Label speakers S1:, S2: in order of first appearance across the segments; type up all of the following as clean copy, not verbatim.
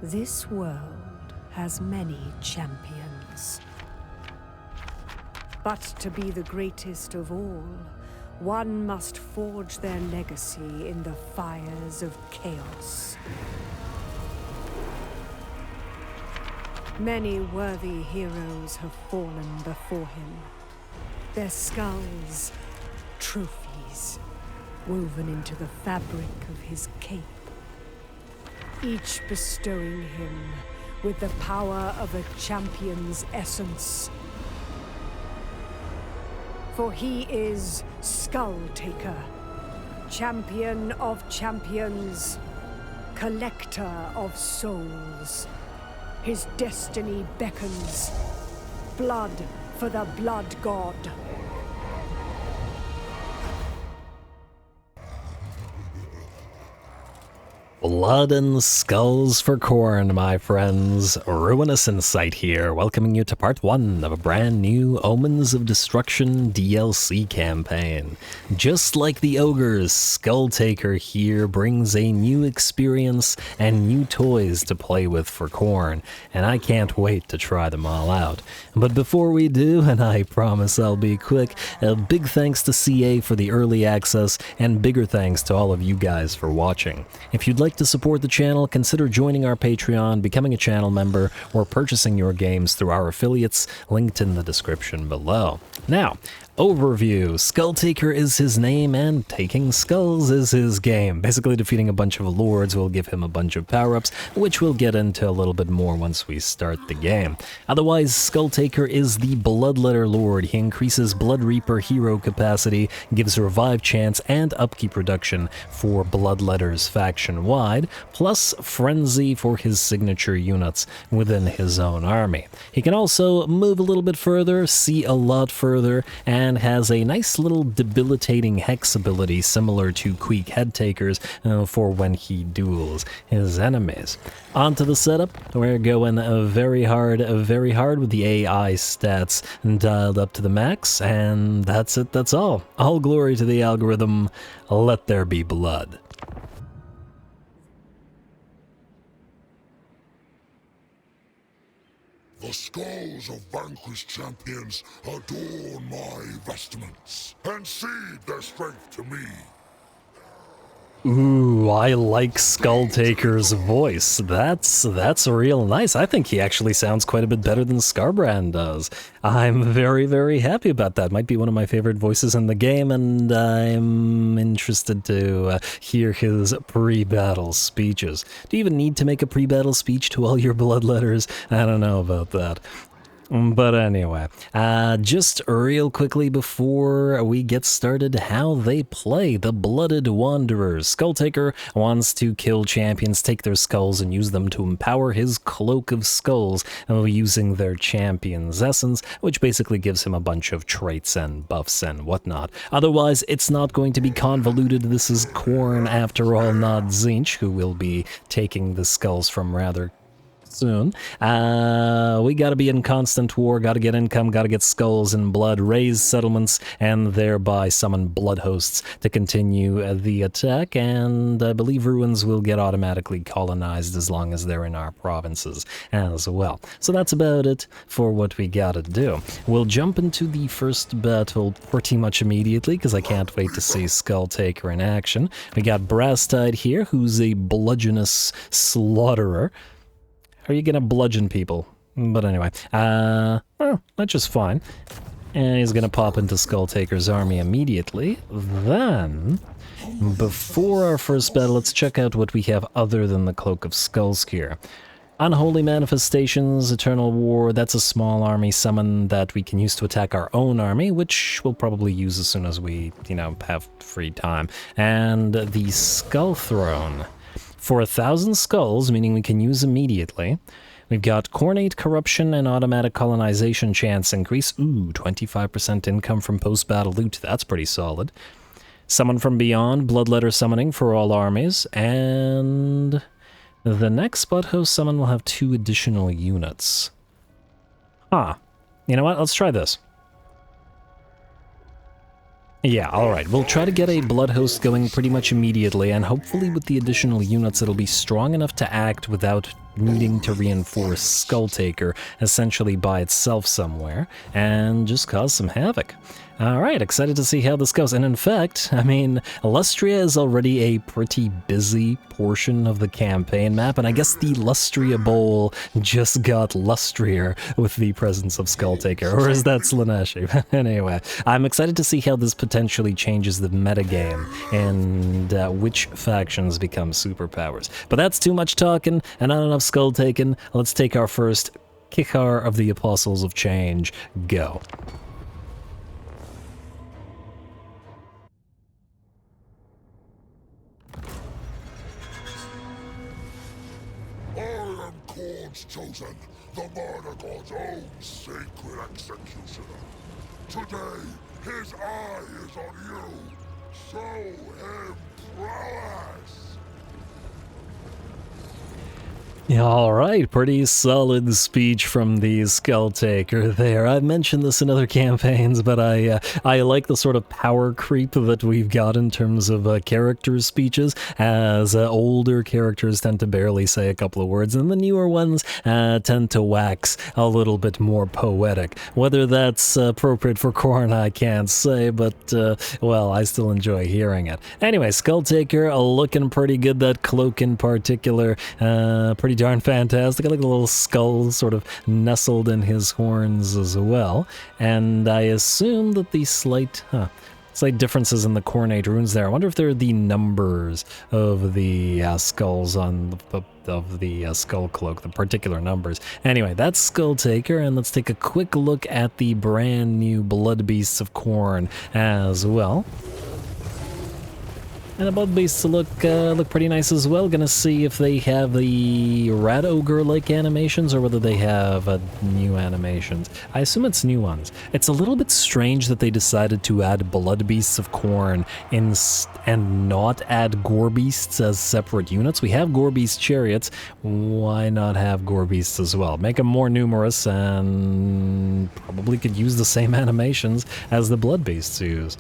S1: This world has many champions. But to be the greatest of all, one must forge their legacy in the fires of chaos. Many worthy heroes have fallen before him. Their skulls, trophies, woven into the fabric of his cape. Each bestowing him with the power of a champion's essence. For he is Skulltaker, champion of champions, collector of souls. His destiny beckons. Blood for the Blood God.
S2: Blood and skulls for Khorne, my friends. RuinusInsight here, welcoming you to part 1 of a brand new Omens of Destruction DLC campaign. Just like the ogres, Skulltaker here brings a new experience and new toys to play with for Khorne, and I can't wait to try them all out. But before we do, and I promise I'll be quick, a big thanks to CA for the early access, and bigger thanks to all of you guys for watching. If you'd like to support the channel, consider joining our Patreon, becoming a channel member, or purchasing your games through our affiliates, linked in the description below. Now, overview. Skulltaker is his name, and taking skulls is his game. Basically, defeating a bunch of lords will give him a bunch of power-ups, which we'll get into a little bit more once we start the game. Otherwise, Skulltaker is the Bloodletter Lord. He increases Blood Reaper hero capacity, gives revive chance and upkeep reduction for Bloodletters faction-wide, plus Frenzy for his signature units within his own army. He can also move a little bit further, see a lot further, and has a nice little debilitating hex ability similar to Queek Headtakers for when he duels his enemies. Onto the setup, we're going very hard with the AI stats dialed up to the max, and that's it, that's all. All glory to the algorithm, let there be blood.
S3: The skulls of vanquished champions adorn my vestments, and cede their strength to me.
S2: Ooh, I like Skulltaker's voice. That's real nice. I think he actually sounds quite a bit better than Skarbrand does. I'm very, very happy about that. Might be one of my favorite voices in the game, and I'm interested to hear his pre-battle speeches. Do you even need to make a pre-battle speech to all your bloodletters? I don't know about that. But anyway, just real quickly before we get started, how they play the Blooded Wanderers. Skulltaker wants to kill champions, take their skulls, and use them to empower his Cloak of Skulls using their champion's essence, which basically gives him a bunch of traits and buffs and whatnot. Otherwise, it's not going to be convoluted. This is Khorne, after all, not Tzeentch, who will be taking the skulls from rather soon. We gotta be in constant war, gotta get income, gotta get skulls and blood, raise settlements, and thereby summon blood hosts to continue the attack, and I believe ruins will get automatically colonized as long as they're in our provinces as well. So that's about it for what we gotta do. We'll jump into the first battle pretty much immediately, because I can't wait to see Skulltaker in action. We got Brasstide here, who's a bludgeonous slaughterer. Are you gonna bludgeon people? But anyway, well, that's just fine. And he's gonna pop into Skulltaker's army immediately. Then, before our first battle, let's check out what we have other than the Cloak of Skulls here. Unholy Manifestations, Eternal War, that's a small army summon that we can use to attack our own army, which we'll probably use as soon as we, have free time. And the Skull Throne. For 1,000 skulls, meaning we can use immediately, we've got Cornate Corruption and Automatic Colonization chance increase. Ooh, 25% income from post-battle loot, that's pretty solid. Summon from Beyond, Bloodletter Summoning for all armies, and the next Bloodhost summon will have 2 additional units. Huh. You know what, let's try this. Yeah, alright, we'll try to get a Bloodhost going pretty much immediately, and hopefully with the additional units it'll be strong enough to act without needing to reinforce Skulltaker essentially by itself somewhere and just cause some havoc. Alright, excited to see how this goes. And in fact, I mean, Lustria is already a pretty busy portion of the campaign map, and I guess the Lustria Bowl just got lustrier with the presence of Skulltaker, or is that Slaaneshi? Anyway, I'm excited to see how this potentially changes the metagame and which factions become superpowers. But that's too much talking and not enough skull taken. Let's take our first Kikar of the Apostles of Change. Go.
S3: Khorne's chosen, the murder god's own sacred executioner. Today, his eye is on you. Show him prowess.
S2: Alright, pretty solid speech from the Skulltaker there. I've mentioned this in other campaigns, but I like the sort of power creep that we've got in terms of character speeches, as older characters tend to barely say a couple of words, and the newer ones tend to wax a little bit more poetic. Whether that's appropriate for Khorne, I can't say, but, well, I still enjoy hearing it. Anyway, Skulltaker looking pretty good, that cloak in particular, pretty darn fantastic. I like the little skull sort of nestled in his horns as well. And I assume that the slight differences in the Khornate runes there, I wonder if they're the numbers of the skulls on the skull cloak, the particular numbers. Anyway, that's Skulltaker, and let's take a quick look at the brand new Blood Beasts of Khorne as well. And the Blood Beasts look pretty nice as well. Gonna see if they have the Rat Ogre-like animations or whether they have new animations. I assume it's new ones. It's a little bit strange that they decided to add Blood Beasts of Khorne and not add Gore Beasts as separate units. We have Gore Beast chariots. Why not have Gore Beasts as well? Make them more numerous and probably could use the same animations as the Blood Beasts use.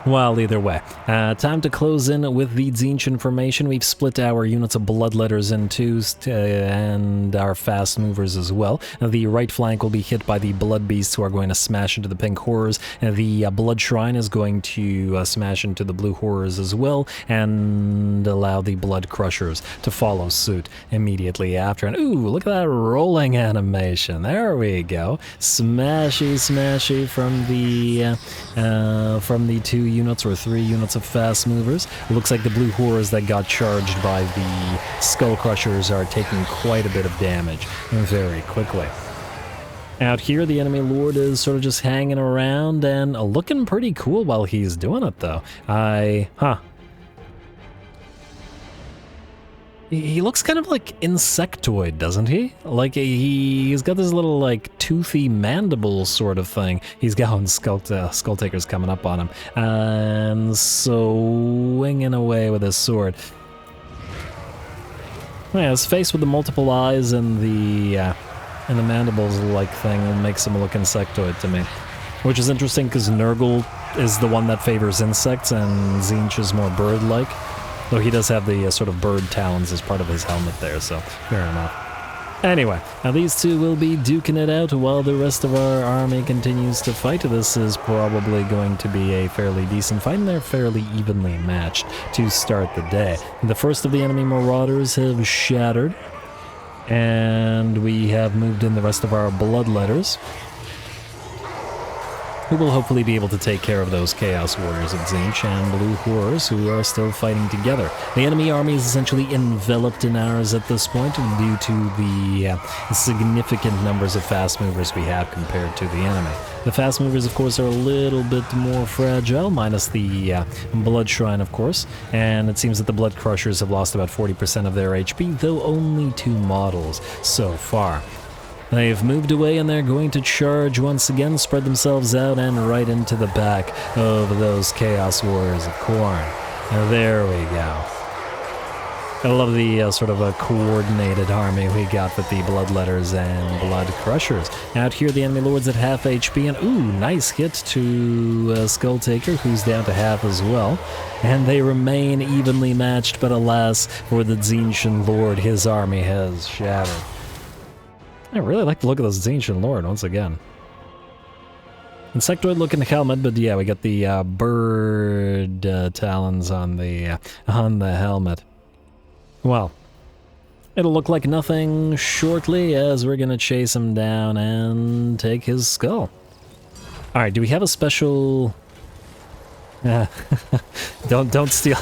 S2: Well, either way, time to close in with the Tzeentch information. We've split our units of Bloodletters in twos and our fast movers as well. The right flank will be hit by the Blood Beasts, who are going to smash into the Pink Horrors. The Blood Shrine is going to smash into the Blue Horrors as well, and allow the Blood Crushers to follow suit immediately after. And ooh, look at that rolling animation. There we go. Smashy, smashy from the two units or 3 units of fast movers. It looks like the Blue Horrors that got charged by the Skull Crushers are taking quite a bit of damage very quickly. Out here, the enemy lord is sort of just hanging around and looking pretty cool while he's doing it, though. He looks kind of like insectoid, doesn't he? Like, he's got this little, like, toothy mandible sort of thing. He's got Skulltaker's coming up on him. And swinging away with his sword. Yeah, his face with the multiple eyes and the mandibles-like thing makes him look insectoid to me. Which is interesting, because Nurgle is the one that favors insects, and Tzeentch is more bird-like. Though he does have the sort of bird talons as part of his helmet there, so fair enough. Anyway, now these two will be duking it out while the rest of our army continues to fight. This is probably going to be a fairly decent fight, and they're fairly evenly matched to start the day. The first of the enemy marauders have shattered, and we have moved in the rest of our Bloodletters, who will hopefully be able to take care of those Chaos Warriors of Tzeentch and Blue Horrors, who are still fighting together. The enemy army is essentially enveloped in ours at this point due to the significant numbers of fast movers we have compared to the enemy. The fast movers, of course, are a little bit more fragile, minus the Blood Shrine, of course, and it seems that the Blood Crushers have lost about 40% of their HP, though only 2 models so far. They've moved away and they're going to charge once again, spread themselves out, and right into the back of those Chaos Warriors of Khorne. There we go. I love the sort of a coordinated army we got with the Bloodletters and Blood Crushers. Out here, the enemy lords at half HP, and ooh, nice hit to Skulltaker, who's down to half as well. And they remain evenly matched, but alas, for the Tzeentch Lord, his army has shattered. I really like the look of this Tzeentch Lord once again. Insectoid looking helmet, but yeah, we got the bird talons on the helmet. Well, it'll look like nothing shortly as we're gonna chase him down and take his skull. Alright, do we have a special... don't steal.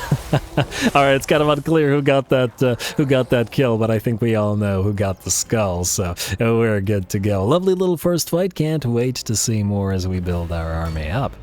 S2: Alright, it's kind of unclear who got that kill, but I think we all know who got the skull, so we're good to go. Lovely little first fight, can't wait to see more as we build our army up.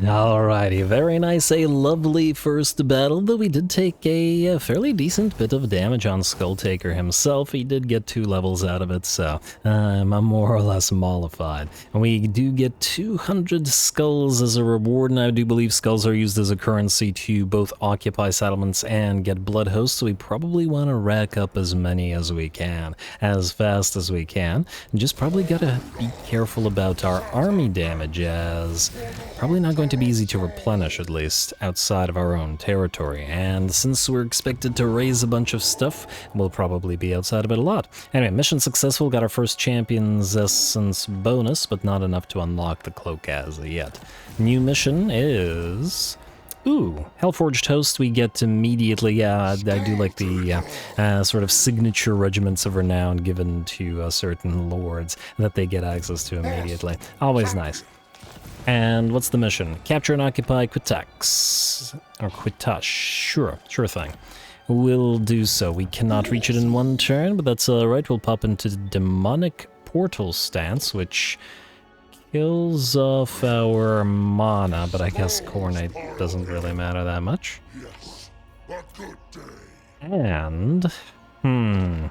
S2: Alrighty, very nice, a lovely first battle, though we did take a fairly decent bit of damage on Skulltaker himself. He did get 2 levels out of it, so I'm more or less mollified. And we do get 200 skulls as a reward, and I do believe skulls are used as a currency to both occupy settlements and get blood hosts, so we probably want to rack up as many as we can, as fast as we can. And just probably gotta be careful about our army damage, as probably not going to be easy to replenish, at least outside of our own territory, and since we're expected to raise a bunch of stuff, we'll probably be outside of it a lot. Anyway, mission successful, got our first Champion's Essence bonus, but not enough to unlock the cloak as yet. New mission is... ooh, Hellforged Host we get immediately. Yeah, I do like the sort of signature regiments of renown given to certain lords that they get access to immediately. Always nice. And what's the mission? Capture and occupy Quitax. Or Quitash. Sure thing. We'll do so. We cannot reach it in one turn, but that's alright. We'll pop into Demonic Portal Stance, which kills off our mana, but I guess Khorne doesn't really matter that much. And... and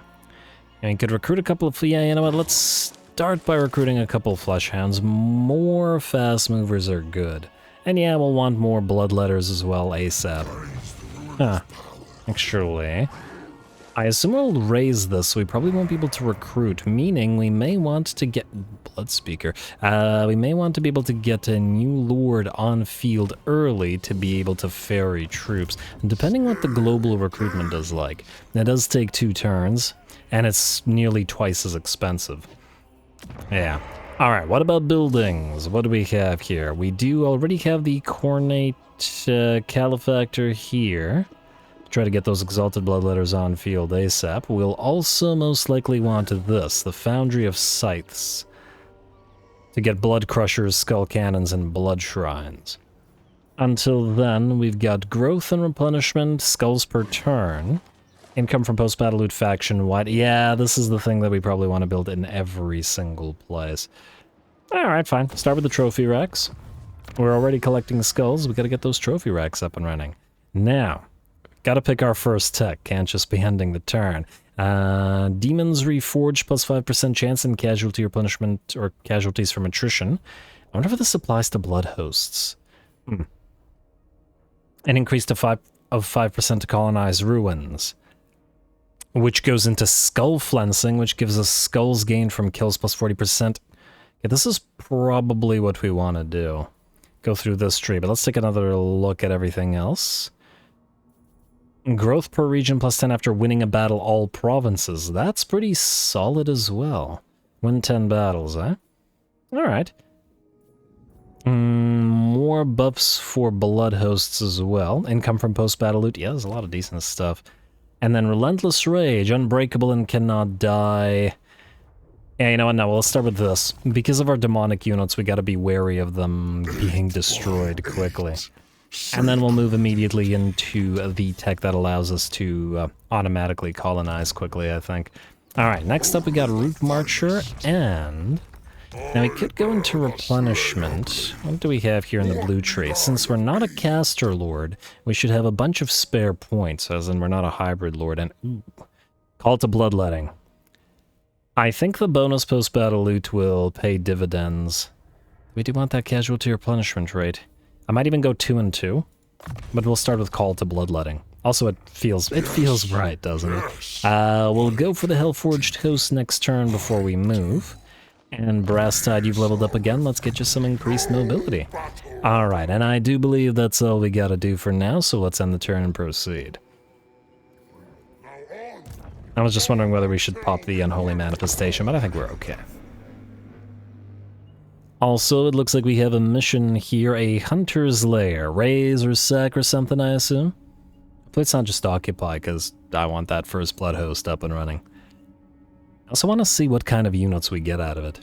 S2: you could recruit a couple of... yeah, you know what? Let's start by recruiting a couple Fleshhounds. More fast movers are good. And yeah, we'll want more Bloodletters as well ASAP. Actually, I assume we'll raise this, we probably won't be able to recruit, meaning we may want to get... Bloodspeaker. We may want to be able to get a new lord on field early to be able to ferry troops, depending what the global recruitment is like. It does take 2 turns, and it's nearly twice as expensive. Yeah. Alright, what about buildings? What do we have here? We do already have the Cornate Calefactor here. Try to get those Exalted Bloodletters on field ASAP. We'll also most likely want this, the Foundry of Scythes, to get Blood Crushers, Skull Cannons, and Blood Shrines. Until then, we've got Growth and Replenishment, Skulls per turn. Income from post-battle loot faction-wide. Yeah, this is the thing that we probably want to build in every single place. Alright, fine. Start with the trophy racks. We're already collecting skulls. We gotta get those trophy racks up and running. Now, gotta pick our first tech. Can't just be ending the turn. Demons Reforged plus 5% chance in casualty or punishment or casualties from attrition. I wonder if this applies to blood hosts. An increase to 5% to colonize ruins, which goes into skull flensing, which gives us skulls gained from kills plus 40%. Yeah, this is probably what we want to do. Go through this tree, but let's take another look at everything else. Growth per region plus 10 after winning a battle all provinces. That's pretty solid as well. Win 10 battles, eh? Alright. More buffs for blood hosts as well. Income from post-battle loot. Yeah, there's a lot of decent stuff. And then Relentless Rage, Unbreakable and Cannot Die. Yeah, you know what, no, let's start with this. Because of our demonic units, we gotta be wary of them being destroyed quickly. And then we'll move immediately into the tech that allows us to automatically colonize quickly, I think. Alright, next up we got Root Marcher and Now we could go into replenishment. What do we have here in the blue tree? Since we're not a caster lord, we should have a bunch of spare points, as in we're not a hybrid lord. And ooh, call to bloodletting. I think the bonus post-battle loot will pay dividends. We do want that casualty replenishment rate. I might even go 2 and 2, but we'll start with call to bloodletting. Also, it feels right, doesn't it? We'll go for the Hellforged Host next turn before we move. And Brasstide, you've leveled up again. Let's get you some increased mobility. Alright, and I do believe that's all we gotta do for now, so let's end the turn and proceed. I was just wondering whether we should pop the Unholy Manifestation, but I think we're okay. Also, it looks like we have a mission here, a Hunter's Lair. Raise or sack or something, I assume? Hopefully it's not just occupy, because I want that first blood host up and running. I also want to see what kind of units we get out of it.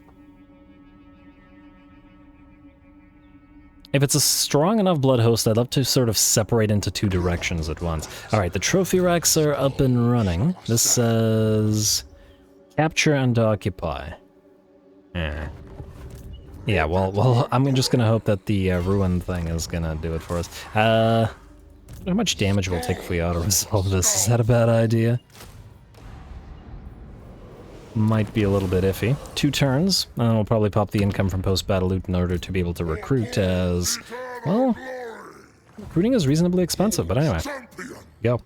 S2: If it's a strong enough blood host, I'd love to sort of separate into 2 directions at once. Alright, the trophy racks are up and running. This says capture and occupy. Yeah, well, I'm just gonna hope that the ruin thing is gonna do it for us. How much damage will take if we auto-resolve this? Is that a bad idea? Might be a little bit iffy. 2 turns, and then we'll probably pop the income from post-battle loot in order to be able to recruit as... Well, recruiting is reasonably expensive, but anyway. Go.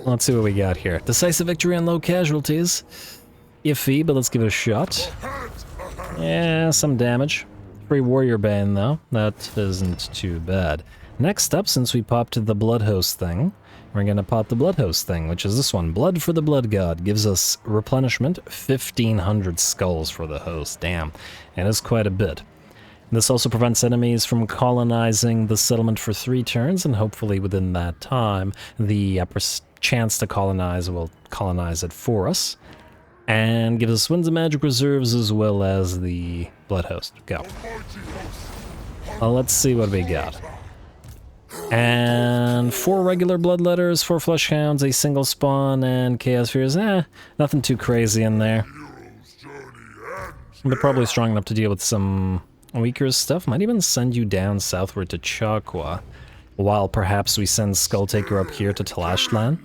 S2: Let's see what we got here. Decisive victory and low casualties. Iffy, but let's give it a shot. Yeah, some damage. Free warrior bane, though. That isn't too bad. Next up, since we popped the blood host thing, we're gonna pop the blood host thing, which is this one. Blood for the blood god. Gives us replenishment, 1,500 skulls for the host. Damn. And it's quite a bit. This also prevents enemies from colonizing the settlement for 3 turns, and hopefully within that time, the chance to colonize will colonize it for us. And gives us winds of magic reserves as well as the blood host. Go. Well, let's see what we got. And 4 regular bloodletters, 4 flesh hounds, a single spawn, and chaos fears. Nothing too crazy in there. But probably strong enough to deal with some weaker stuff. Might even send you down southward to Chaqua, while perhaps we send Skulltaker up here to Talashlan,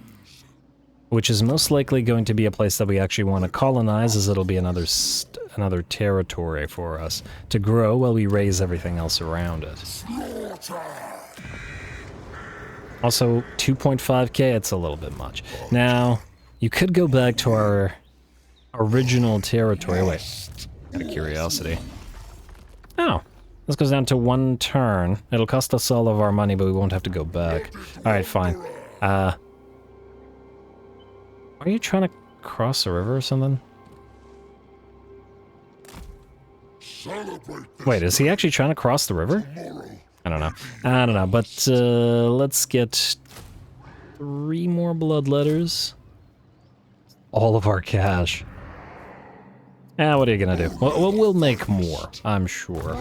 S2: which is most likely going to be a place that we actually want to colonize, as it'll be another territory for us to grow while we raise everything else around it. Also, 2.5k, it's a little bit much. Now, you could go back to our original territory. Wait, out of curiosity. Oh, this goes down to 1 turn. It'll cost us all of our money, but we won't have to go back. Alright, fine. Are you trying to cross a river or something? Wait, is he actually trying to cross the river? I don't know, but let's get 3 more bloodletters. All of our cash. What are you gonna do? We'll make more, I'm sure.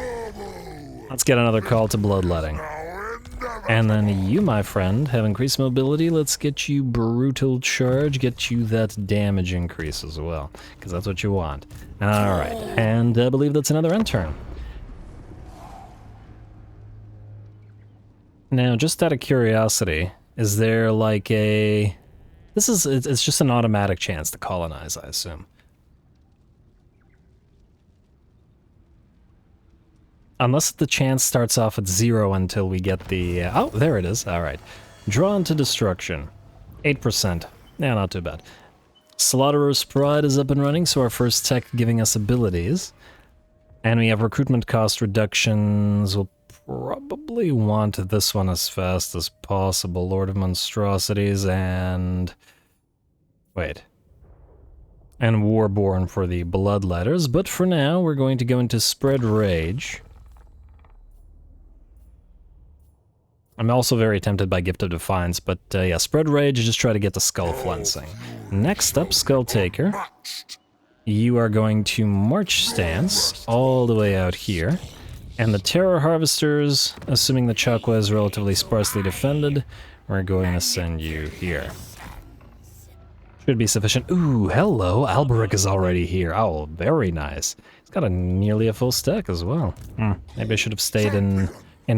S2: Let's get another call to bloodletting. And then you, my friend, have increased mobility. Let's get you brutal charge, get you that damage increase as well, because that's what you want. Alright, and I believe that's another end turn. Now, just out of curiosity, is there like a... It's just an automatic chance to colonize, I assume. Unless the chance starts off at 0 until we get the... oh, there it is. Alright. Drawn to destruction. 8%. Yeah, not too bad. Slaughterer's Pride is up and running, so our first tech giving us abilities. And we have recruitment cost reductions. We'll probably want this one as fast as possible. Lord of Monstrosities and... wait. And Warborn for the Bloodletters. But for now, we're going to go into Spread Rage. I'm also very tempted by Gift of Defiance, but yeah, Spread Rage, just try to get to Skull Flensing. Next up, Skulltaker. You are going to March Stance all the way out here. And the Terror Harvesters, assuming the Chaqua is relatively sparsely defended, we're going to send you here. Should be sufficient. Ooh, hello. Alberic is already here. Oh, very nice. He's got nearly a full stack as well. Maybe I should have stayed in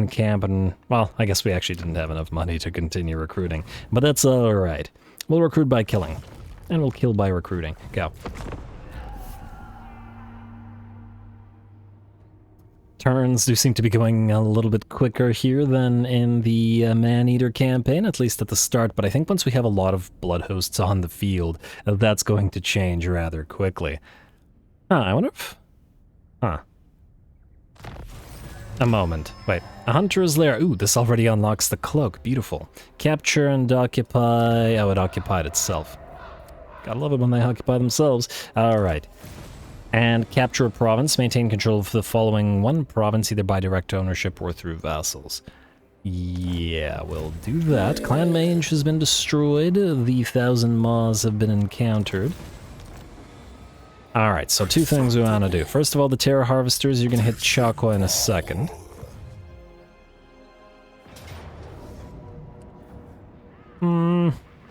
S2: camp and... Well, I guess we actually didn't have enough money to continue recruiting. But that's alright. We'll recruit by killing. And we'll kill by recruiting. Go. Turns do seem to be going a little bit quicker here than in the Man-Eater campaign, at least at the start, but I think once we have a lot of blood hosts on the field, that's going to change rather quickly. I wonder if... A moment. Wait. A hunter's lair. Ooh, this already unlocks the cloak. Beautiful. Capture and occupy... Oh, it occupied itself. Gotta love it when they occupy themselves. Alright. And capture a province, maintain control of the following one province, either by direct ownership or through vassals. Yeah, we'll do that. Clan Mange has been destroyed. The 1,000 Maws have been encountered. Alright, so two things we want to do. First of all, the Terror Harvesters, you're going to hit Chakwa in a second.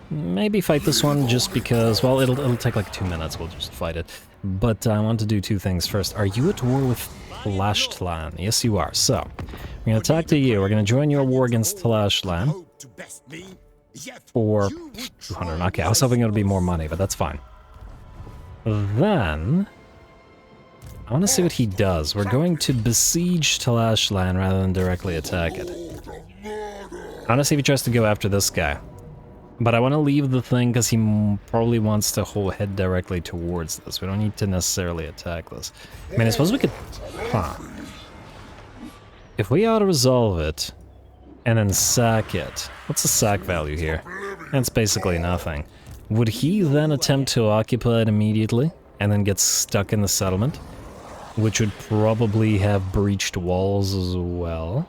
S2: Maybe fight this one just because, well, it'll take like 2 minutes, we'll just fight it. But I want to do two things first. Are you at war with Tlashlan? Yes, you are. So, we're going to talk to you. We're going to join your war against Tlashlan for 200. Okay, I was hoping it would be more money, but that's fine. Then, I want to see what he does. We're going to besiege Tlashlan rather than directly attack it. I want to see if he tries to go after this guy. But I want to leave the thing because he probably wants to head directly towards this. We don't need to necessarily attack this. I mean, I suppose we could... If we auto-resolve it and then sack it... What's the sack value here? It's basically nothing. Would he then attempt to occupy it immediately and then get stuck in the settlement? Which would probably have breached walls as well.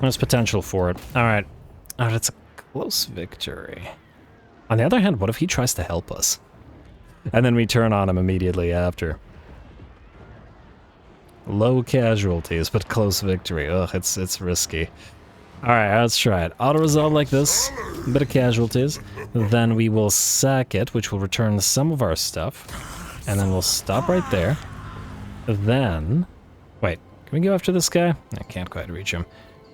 S2: There's potential for it. Alright. Oh, that's a close victory. On the other hand, what if he tries to help us? And then we turn on him immediately after. Low casualties, but close victory. Ugh, it's risky. Alright, let's try it. Auto-resolve like this. A bit of casualties. Then we will sack it, which will return some of our stuff. And then we'll stop right there. Then... Wait, can we go after this guy? I can't quite reach him.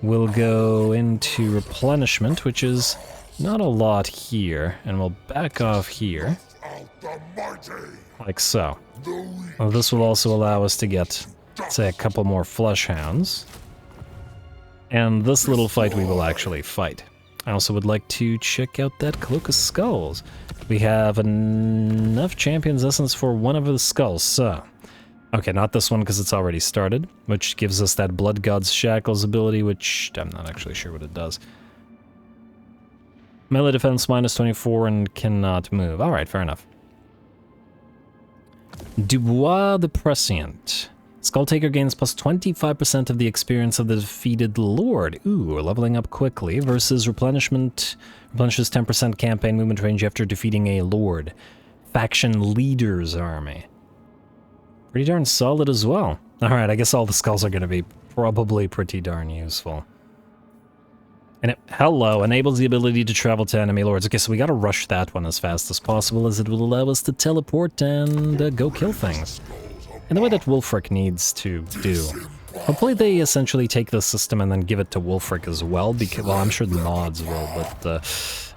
S2: We'll go into replenishment, which is not a lot here, and we'll back off here, like so. Well, this will also allow us to get, say, a couple more flesh hounds. And this little fight we will actually fight. I also would like to check out that Cloak of Skulls. We have enough Champion's Essence for one of the skulls, so... Okay, not this one because it's already started, which gives us that Blood God's Shackles ability, which I'm not actually sure what it does. Melee defense -24 and cannot move. Alright, fair enough. Dubois the Prescient. Skulltaker gains plus 25% of the experience of the defeated lord. Ooh, we're leveling up quickly. Versus replenishment. Replenishes 10% campaign movement range after defeating a lord. Faction leader's army. Pretty darn solid as well. Alright, I guess all the skulls are going to be probably pretty darn useful. And hello, enables the ability to travel to enemy lords. Okay, so we gotta rush that one as fast as possible, as it will allow us to teleport and go kill things. In the way that Wulfric needs to do. Hopefully they essentially take the system and then give it to Wulfric as well, because, well, I'm sure the mods will, but,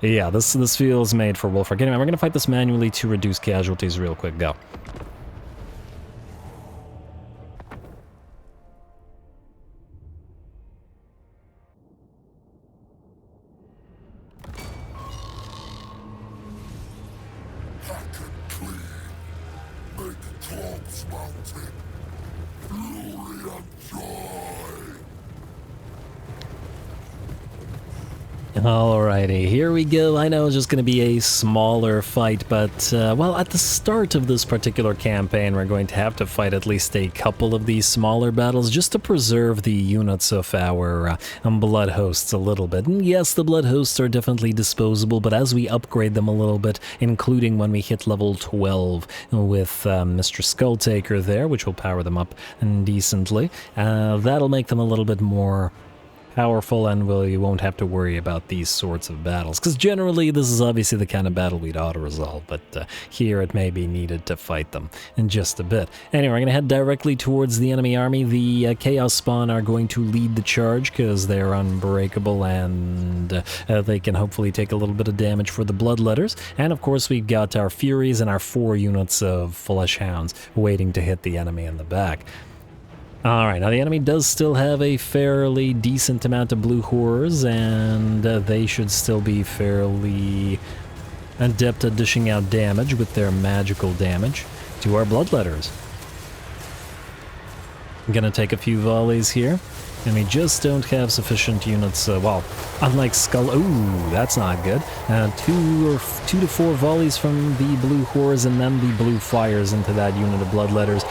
S2: yeah, this feels made for Wulfric. Anyway, we're gonna fight this manually to reduce casualties real quick. Go. Alrighty, here we go. I know it's just going to be a smaller fight, but, well, at the start of this particular campaign, we're going to have to fight at least a couple of these smaller battles just to preserve the units of our blood hosts a little bit. And yes, the blood hosts are definitely disposable, but as we upgrade them a little bit, including when we hit level 12 with Mr. Skulltaker there, which will power them up decently, that'll make them a little bit more powerful, and you won't have to worry about these sorts of battles. Because generally, this is obviously the kind of battle we'd auto-resolve, but here it may be needed to fight them in just a bit. Anyway, we're going to head directly towards the enemy army. The Chaos Spawn are going to lead the charge, because they're unbreakable, and they can hopefully take a little bit of damage for the Bloodletters. And of course, we've got our Furies and our 4 units of Flesh Hounds waiting to hit the enemy in the back. Alright, now the enemy does still have a fairly decent amount of blue horrors, and they should still be fairly adept at dishing out damage with their magical damage to our Bloodletters. I'm gonna take a few volleys here, and we just don't have sufficient units, well, unlike ooh, that's not good. 2 to 4 volleys from the blue horrors and then the blue fires into that unit of Bloodletters.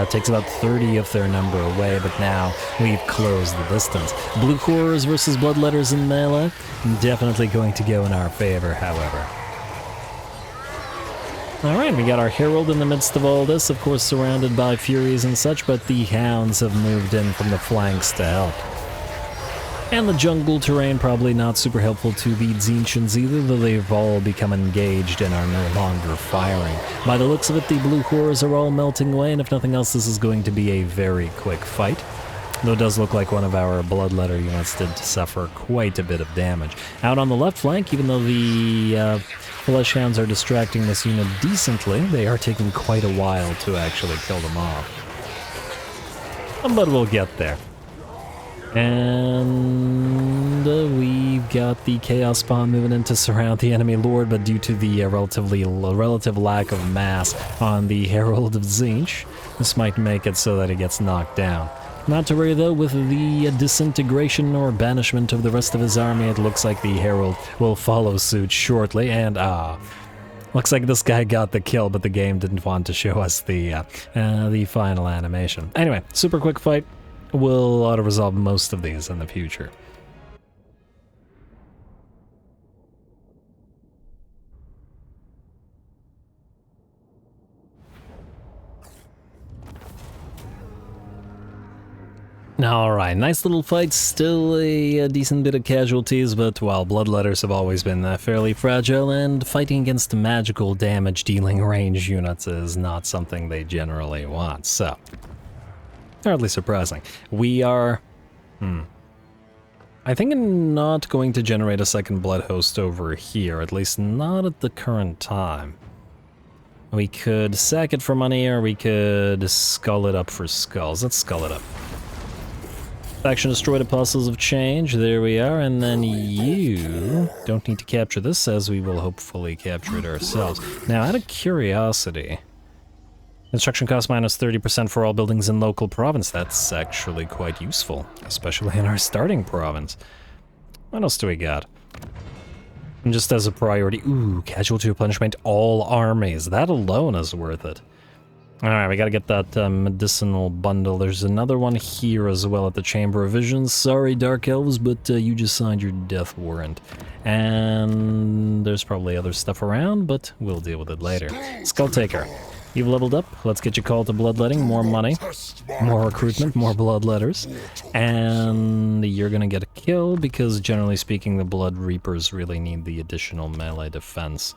S2: Takes about 30 of their number away, but now we've closed the distance. Blue horrors versus Bloodletters in melee, definitely going to go in our favor, however. Alright, we got our Herald in the midst of all this, of course surrounded by Furies and such, but the Hounds have moved in from the flanks to help. And the jungle terrain probably not super helpful to the Tzeentchians either, though they've all become engaged and are no longer firing. By the looks of it, the blue horrors are all melting away, and if nothing else, this is going to be a very quick fight. Though it does look like one of our Bloodletter units did suffer quite a bit of damage. Out on the left flank, even though the Flesh Hounds are distracting this unit decently, they are taking quite a while to actually kill them off. But we'll get there. And we've got the Chaos Spawn moving in to surround the enemy lord, but due to the relative lack of mass on the Herald of Tzeentch, this might make it so that it gets knocked down. Not to worry though, with the disintegration or banishment of the rest of his army, it looks like the Herald will follow suit shortly, and looks like this guy got the kill, but the game didn't want to show us the final animation. Anyway, super quick fight. We'll auto-resolve most of these in the future. Alright, nice little fight, still a decent bit of casualties, but well, Bloodletters have always been fairly fragile, and fighting against magical damage-dealing range units is not something they generally want, so hardly surprising. We are, I think I'm not going to generate a second Blood Host over here, at least not at the current time. We could sack it for money, or we could skull it up for skulls. Let's skull it up. Faction destroyed Apostles of Change, there we are, and then you don't need to capture this, as we will hopefully capture it ourselves. Now, out of curiosity, construction cost minus 30% for all buildings in local province. That's actually quite useful, especially in our starting province. What else do we got? And just as a priority, ooh, casualty replenishment, all armies. That alone is worth it. Alright, we gotta get that medicinal bundle. There's another one here as well at the Chamber of Visions. Sorry, Dark Elves, but you just signed your death warrant. And there's probably other stuff around, but we'll deal with it later. Skulltaker, you've leveled up. Let's get you called to bloodletting. More money, more recruitment, more bloodletters. And you're gonna get a kill, because generally speaking, the Blood Reapers really need the additional melee defense.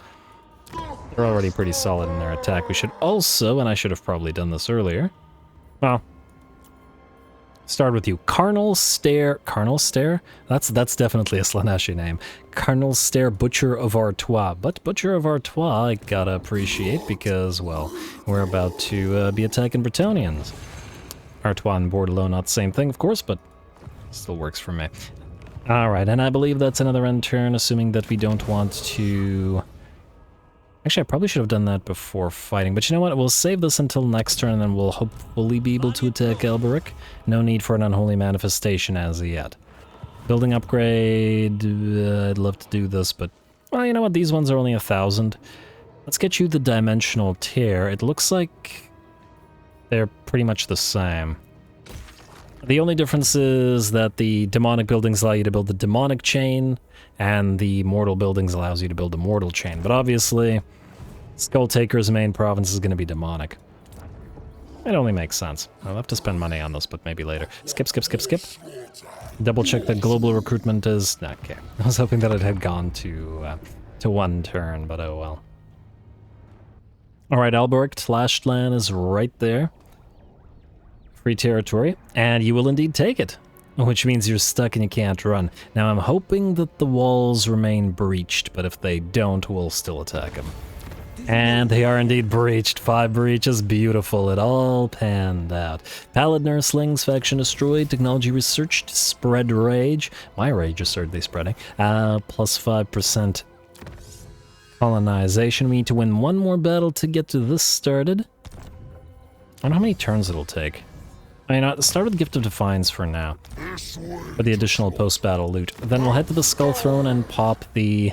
S2: They're already pretty solid in their attack. We should also, and I should have probably done this earlier, well, start with you. Carnal Stare, That's definitely a Slaaneshi name. Carnal Stare, Butcher of Artois. But Butcher of Artois, I gotta appreciate, because, well, we're about to be attacking Bretonnians. Artois and Bordelot, not the same thing, of course, but still works for me. Alright, and I believe that's another end turn, assuming that we don't want to... Actually, I probably should have done that before fighting, but you know what? We'll save this until next turn, and then we'll hopefully be able to attack Elberic. No need for an Unholy Manifestation as yet. Building upgrade, I'd love to do this, but... Well, you know what? These ones are only 1,000. Let's get you the Dimensional Tear. It looks like they're pretty much the same. The only difference is that the Demonic buildings allow you to build the Demonic Chain, and the Mortal buildings allows you to build the Mortal Chain. But obviously, Skulltaker's main province is going to be Demonic. It only makes sense. I'll have to spend money on this, but maybe later. Skip, skip, skip, skip. Double check that global recruitment is... Okay. I was hoping that it had gone to one turn, but oh well. Alright, Alberic, Tlashland is right there. Free territory, and you will indeed take it. Which means you're stuck and you can't run. Now I'm hoping that the walls remain breached, but if they don't, we'll still attack them. And they are indeed breached. 5 breaches, beautiful. It all panned out. Paladin Nurslings, faction destroyed, technology researched, spread rage. My rage is certainly spreading. Plus 5% colonization. We need to win one more battle to get to this started. I don't know how many turns it'll take. I mean, start with Gift of Defiance for now. For the additional post-battle loot. Then we'll head to the Skull Throne and pop the...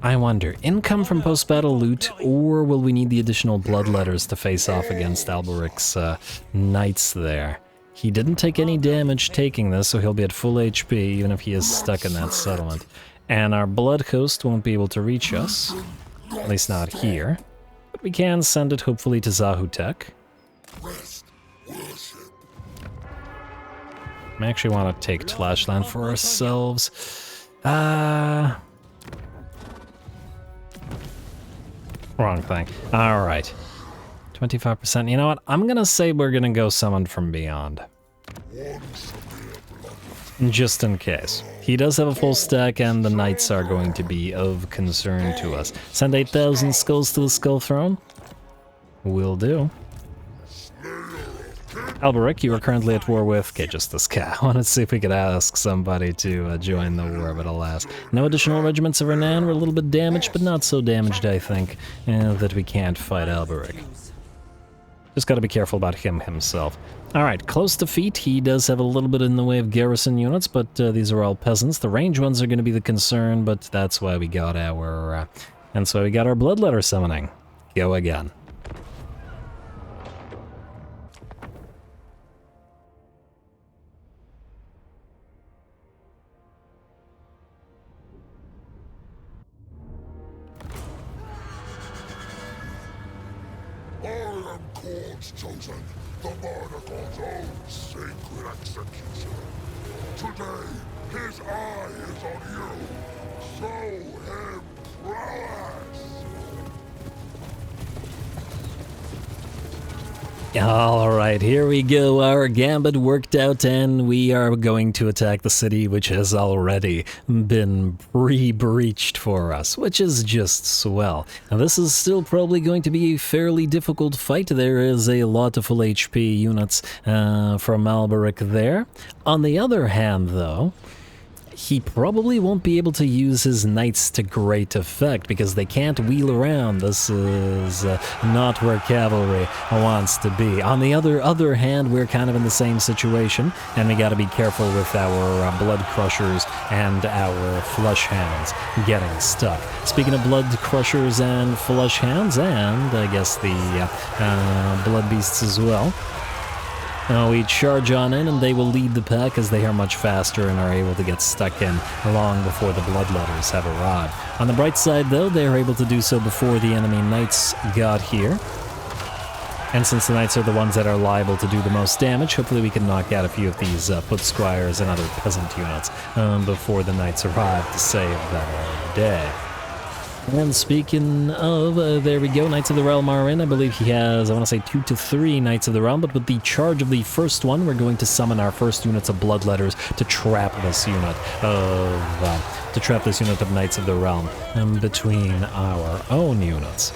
S2: I wonder, income from post-battle loot, or will we need the additional bloodletters to face off against Alberic's knights there? He didn't take any damage taking this, so he'll be at full HP, even if he is stuck in that settlement. And our blood host won't be able to reach us, at least not here. But we can send it, hopefully, to Zahutek. I actually want to take Tlashland for ourselves. Wrong thing. Alright. 25%. You know what? I'm gonna say we're gonna go Summon from Beyond. Just in case. He does have a full stack and the knights are going to be of concern to us. Send 8,000 skulls to the Skull Throne? Will do. Alberic, you are currently at war with... Okay, just this guy. I wanted to see if we could ask somebody to join the war, but alas. No additional regiments of Renan. We're a little bit damaged, but not so damaged, I think, that we can't fight Alberic. Just gotta be careful about him himself. Alright, close defeat. He does have a little bit in the way of garrison units, but these are all peasants. The range ones are gonna be the concern, but that's why we got our... that's why we got our bloodletter summoning. Go again.
S3: Khorne's chosen, the murder god's own sacred executioner. Today, his eye is on you. Show him prowess!
S2: Alright, here we go. Our gambit worked out and we are going to attack the city, which has already been pre-breached for us, which is just swell. Now this is still probably going to be a fairly difficult fight. There is a lot of full HP units from Alberic there. On the other hand, though, he probably won't be able to use his knights to great effect because they can't wheel around. This is not where cavalry wants to be. On the other hand, we're kind of in the same situation, and we gotta be careful with our blood crushers and our flush hounds getting stuck. Speaking of blood crushers and flush hounds, and I guess the blood beasts as well, we charge on in and they will lead the pack as they are much faster and are able to get stuck in long before the bloodletters have arrived. On the bright side though, they are able to do so before the enemy knights got here. And since the knights are the ones that are liable to do the most damage, hopefully we can knock out a few of these foot squires and other peasant units before the knights arrive to save the day. And speaking of, there we go, Knights of the Realm are in. I believe he has, I want to say 2 to 3 Knights of the Realm, but with the charge of the first one, we're going to summon our first units of Bloodletters to trap this unit of Knights of the Realm between our own units.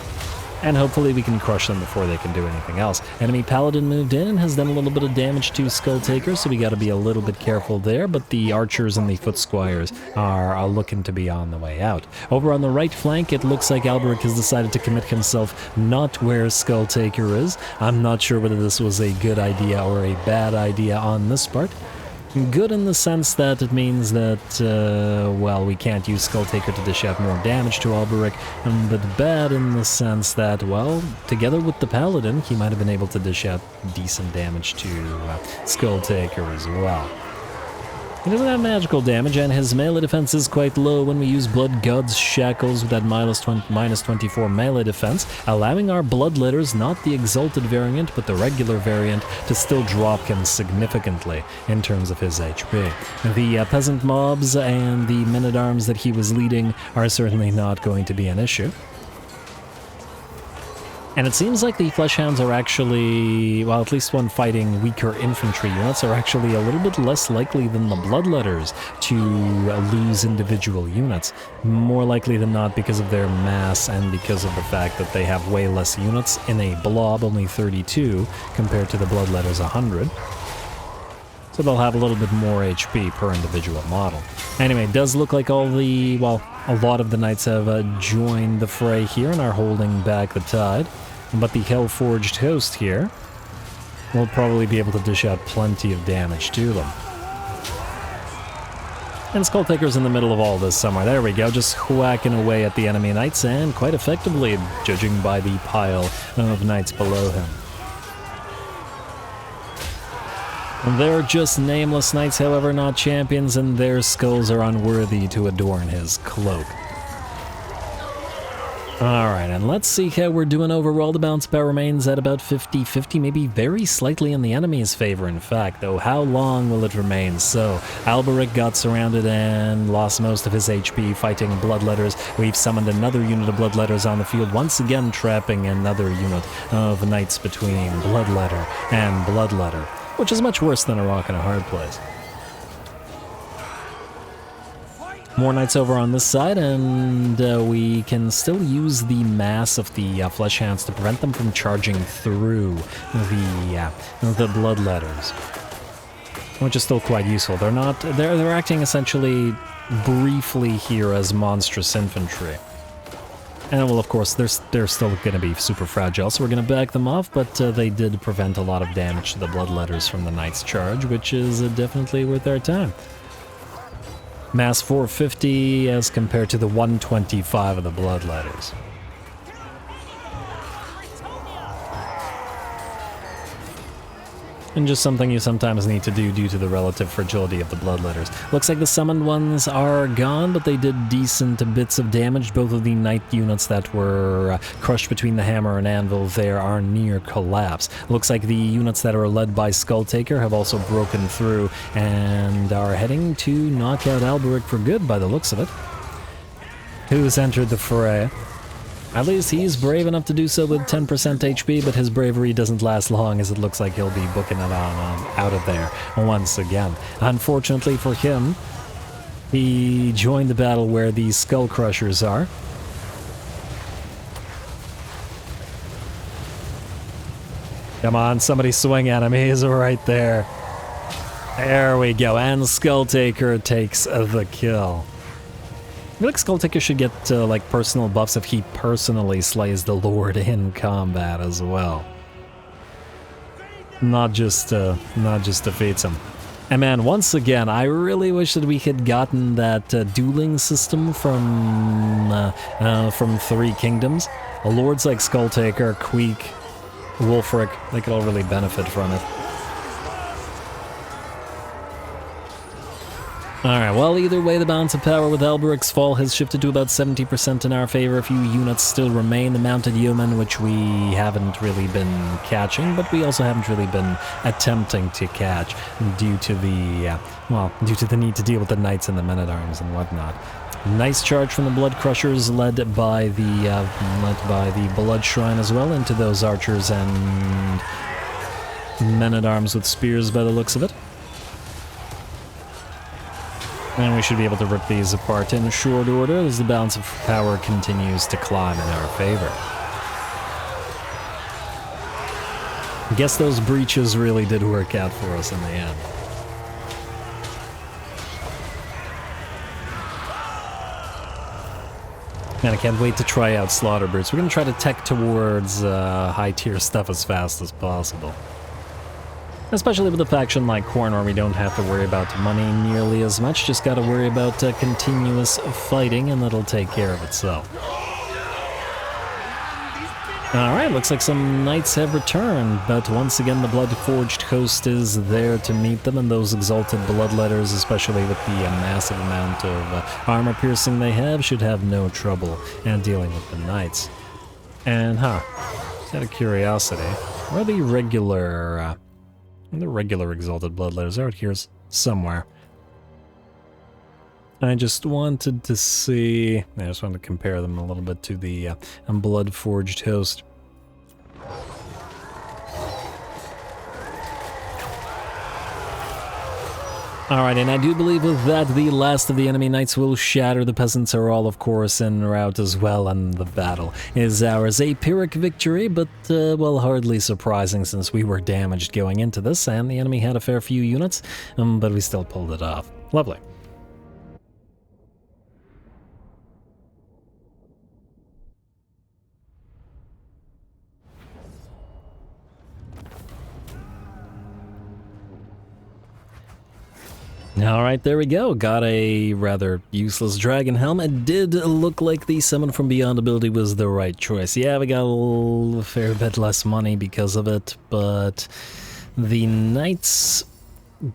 S2: And hopefully we can crush them before they can do anything else. Enemy Paladin moved in and has done a little bit of damage to Skulltaker, so we gotta be a little bit careful there, but the archers and the foot squires are looking to be on the way out. Over on the right flank, it looks like Alberic has decided to commit himself not where Skulltaker is. I'm not sure whether this was a good idea or a bad idea on this part. Good in the sense that it means that, well, we can't use Skulltaker to dish out more damage to Alberic, but bad in the sense that, well, together with the Paladin, he might have been able to dish out decent damage to Skulltaker as well. He doesn't have magical damage, and his melee defense is quite low when we use Blood God's Shackles with that minus 24 melee defense, allowing our Bloodletters, not the Exalted variant, but the regular variant, to still drop him significantly in terms of his HP. The peasant mobs and the men-at-arms that he was leading are certainly not going to be an issue. And it seems like the Fleshhounds are actually, well, at least when fighting weaker infantry units, are actually a little bit less likely than the Bloodletters to lose individual units. More likely than not because of their mass and because of the fact that they have way less units in a blob, only 32, compared to the Bloodletters 100. So they'll have a little bit more HP per individual model. Anyway, it does look like all the, well, a lot of the knights have joined the fray here and are holding back the tide. But the Hell-Forged host here will probably be able to dish out plenty of damage to them. And Skulltaker's in the middle of all this somewhere. There we go, just whacking away at the enemy knights, and quite effectively, judging by the pile of knights below him. They're just nameless knights, however, not champions, and their skulls are unworthy to adorn his cloak. Alright, and let's see how we're doing overall. The balance power remains at about 50-50, maybe very slightly in the enemy's favor, in fact, though how long will it remain? So, Alberic got surrounded and lost most of his HP fighting Bloodletters. We've summoned another unit of Bloodletters on the field, once again trapping another unit of knights between Bloodletter and Bloodletter, which is much worse than a rock and a hard place. More knights over on this side, and we can still use the mass of the Fleshhounds to prevent them from charging through the Bloodletters, which is still quite useful. They're acting essentially briefly here as monstrous infantry. And well, of course, they're still going to be super fragile, so we're going to back them off, but they did prevent a lot of damage to the Bloodletters from the Knight's charge, which is definitely worth our time. Mass 450 as compared to the 125 of the Bloodletters. And just something you sometimes need to do due to the relative fragility of the Bloodletters. Looks like the summoned ones are gone, but they did decent bits of damage. Both of the knight units that were crushed between the hammer and anvil there are near collapse. Looks like the units that are led by Skulltaker have also broken through and are heading to knock out Alberic for good by the looks of it, who's entered the fray. At least he's brave enough to do so with 10% HP, but his bravery doesn't last long, as it looks like he'll be booking it on out of there once again. Unfortunately for him, he joined the battle where the Skull Crushers are. Come on, somebody swing at him. He's right there. There we go, and Skulltaker takes the kill. I feel like Skulltaker should get like personal buffs if he personally slays the Lord in combat as well. Not just defeats him. And man, once again, I really wish that we had gotten that dueling system from Three Kingdoms. Lords like Skulltaker, Queek, Wulfric, they could all really benefit from it. Alright, well, either way, the balance of power with Alberic's fall has shifted to about 70% in our favor. A few units still remain. The Mounted Yeomen, which we haven't really been catching, but we also haven't really been attempting to catch due to the need to deal with the Knights and the Men-at-Arms and whatnot. Nice charge from the Blood Crushers, led by the Blood Shrine as well, into those archers and Men-at-Arms with spears by the looks of it. And we should be able to rip these apart in short order as the balance of power continues to climb in our favor. I guess those breaches really did work out for us in the end. Man, I can't wait to try out Slaughter Brutes. We're going to try to tech towards high-tier stuff as fast as possible. Especially with a faction like Khorne, where we don't have to worry about money nearly as much, just gotta worry about continuous fighting, and that'll take care of itself. Alright, looks like some knights have returned, but once again the Blood-Forged host is there to meet them, and those exalted bloodletters, especially with the massive amount of armor piercing they have, should have no trouble dealing with the knights. And, just out of curiosity, where are the regular exalted bloodletters? They're out here somewhere. I just wanted to see, I just wanted to compare them a little bit to the Blood-Forged host. Alright, and I do believe with that, the last of the enemy knights will shatter. The peasants are all, of course, en route as well, and the battle is ours. A Pyrrhic victory, but, well, hardly surprising since we were damaged going into this, and the enemy had a fair few units, but we still pulled it off. Lovely. Alright, there we go. Got a rather useless dragon helm. It did look like the Summon from Beyond ability was the right choice. Yeah, we got a fair bit less money because of it, but the knights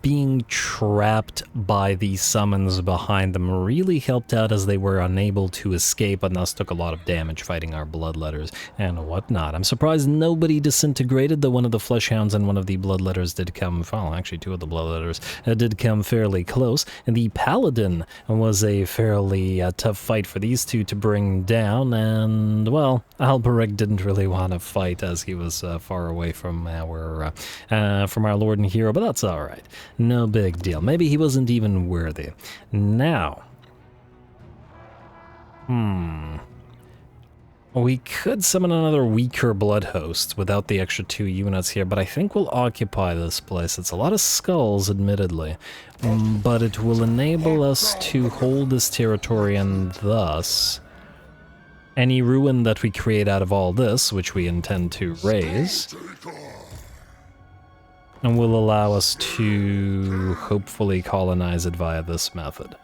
S2: being trapped by the summons behind them really helped out, as they were unable to escape and thus took a lot of damage fighting our bloodletters and whatnot. I'm surprised nobody disintegrated, though one of the fleshhounds and one of the bloodletters did come, well, actually two of the bloodletters did come fairly close, and the paladin was a fairly tough fight for these two to bring down, and, well, Alberic didn't really want to fight as he was far away from our lord and hero, but that's alright. No big deal. Maybe he wasn't even worthy. Now, we could summon another weaker blood host without the extra 2 units here, but I think we'll occupy this place. It's a lot of skulls, admittedly, but it will enable us to hold this territory, and thus any ruin that we create out of all this, which we intend to raise, and will allow us to hopefully colonize it via this method.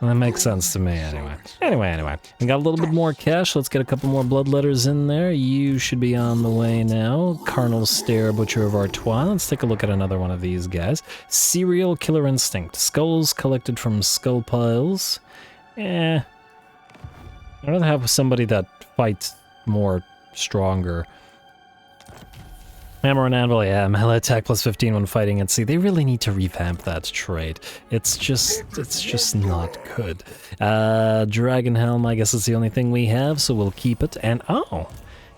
S2: That makes sense to me, anyway. Anyway. We got a little bit more cash. Let's get a couple more bloodletters in there. You should be on the way now. Carnal Stare, Butcher of Artois. Let's take a look at another one of these guys. Serial Killer Instinct. Skulls collected from skull piles. I'd rather have somebody that fights more stronger. Hammer and Anvil, yeah, melee attack plus 15 when fighting at sea. They really need to revamp that trait. It's just not good. Dragon Helm, I guess it's the only thing we have, so we'll keep it. And, oh,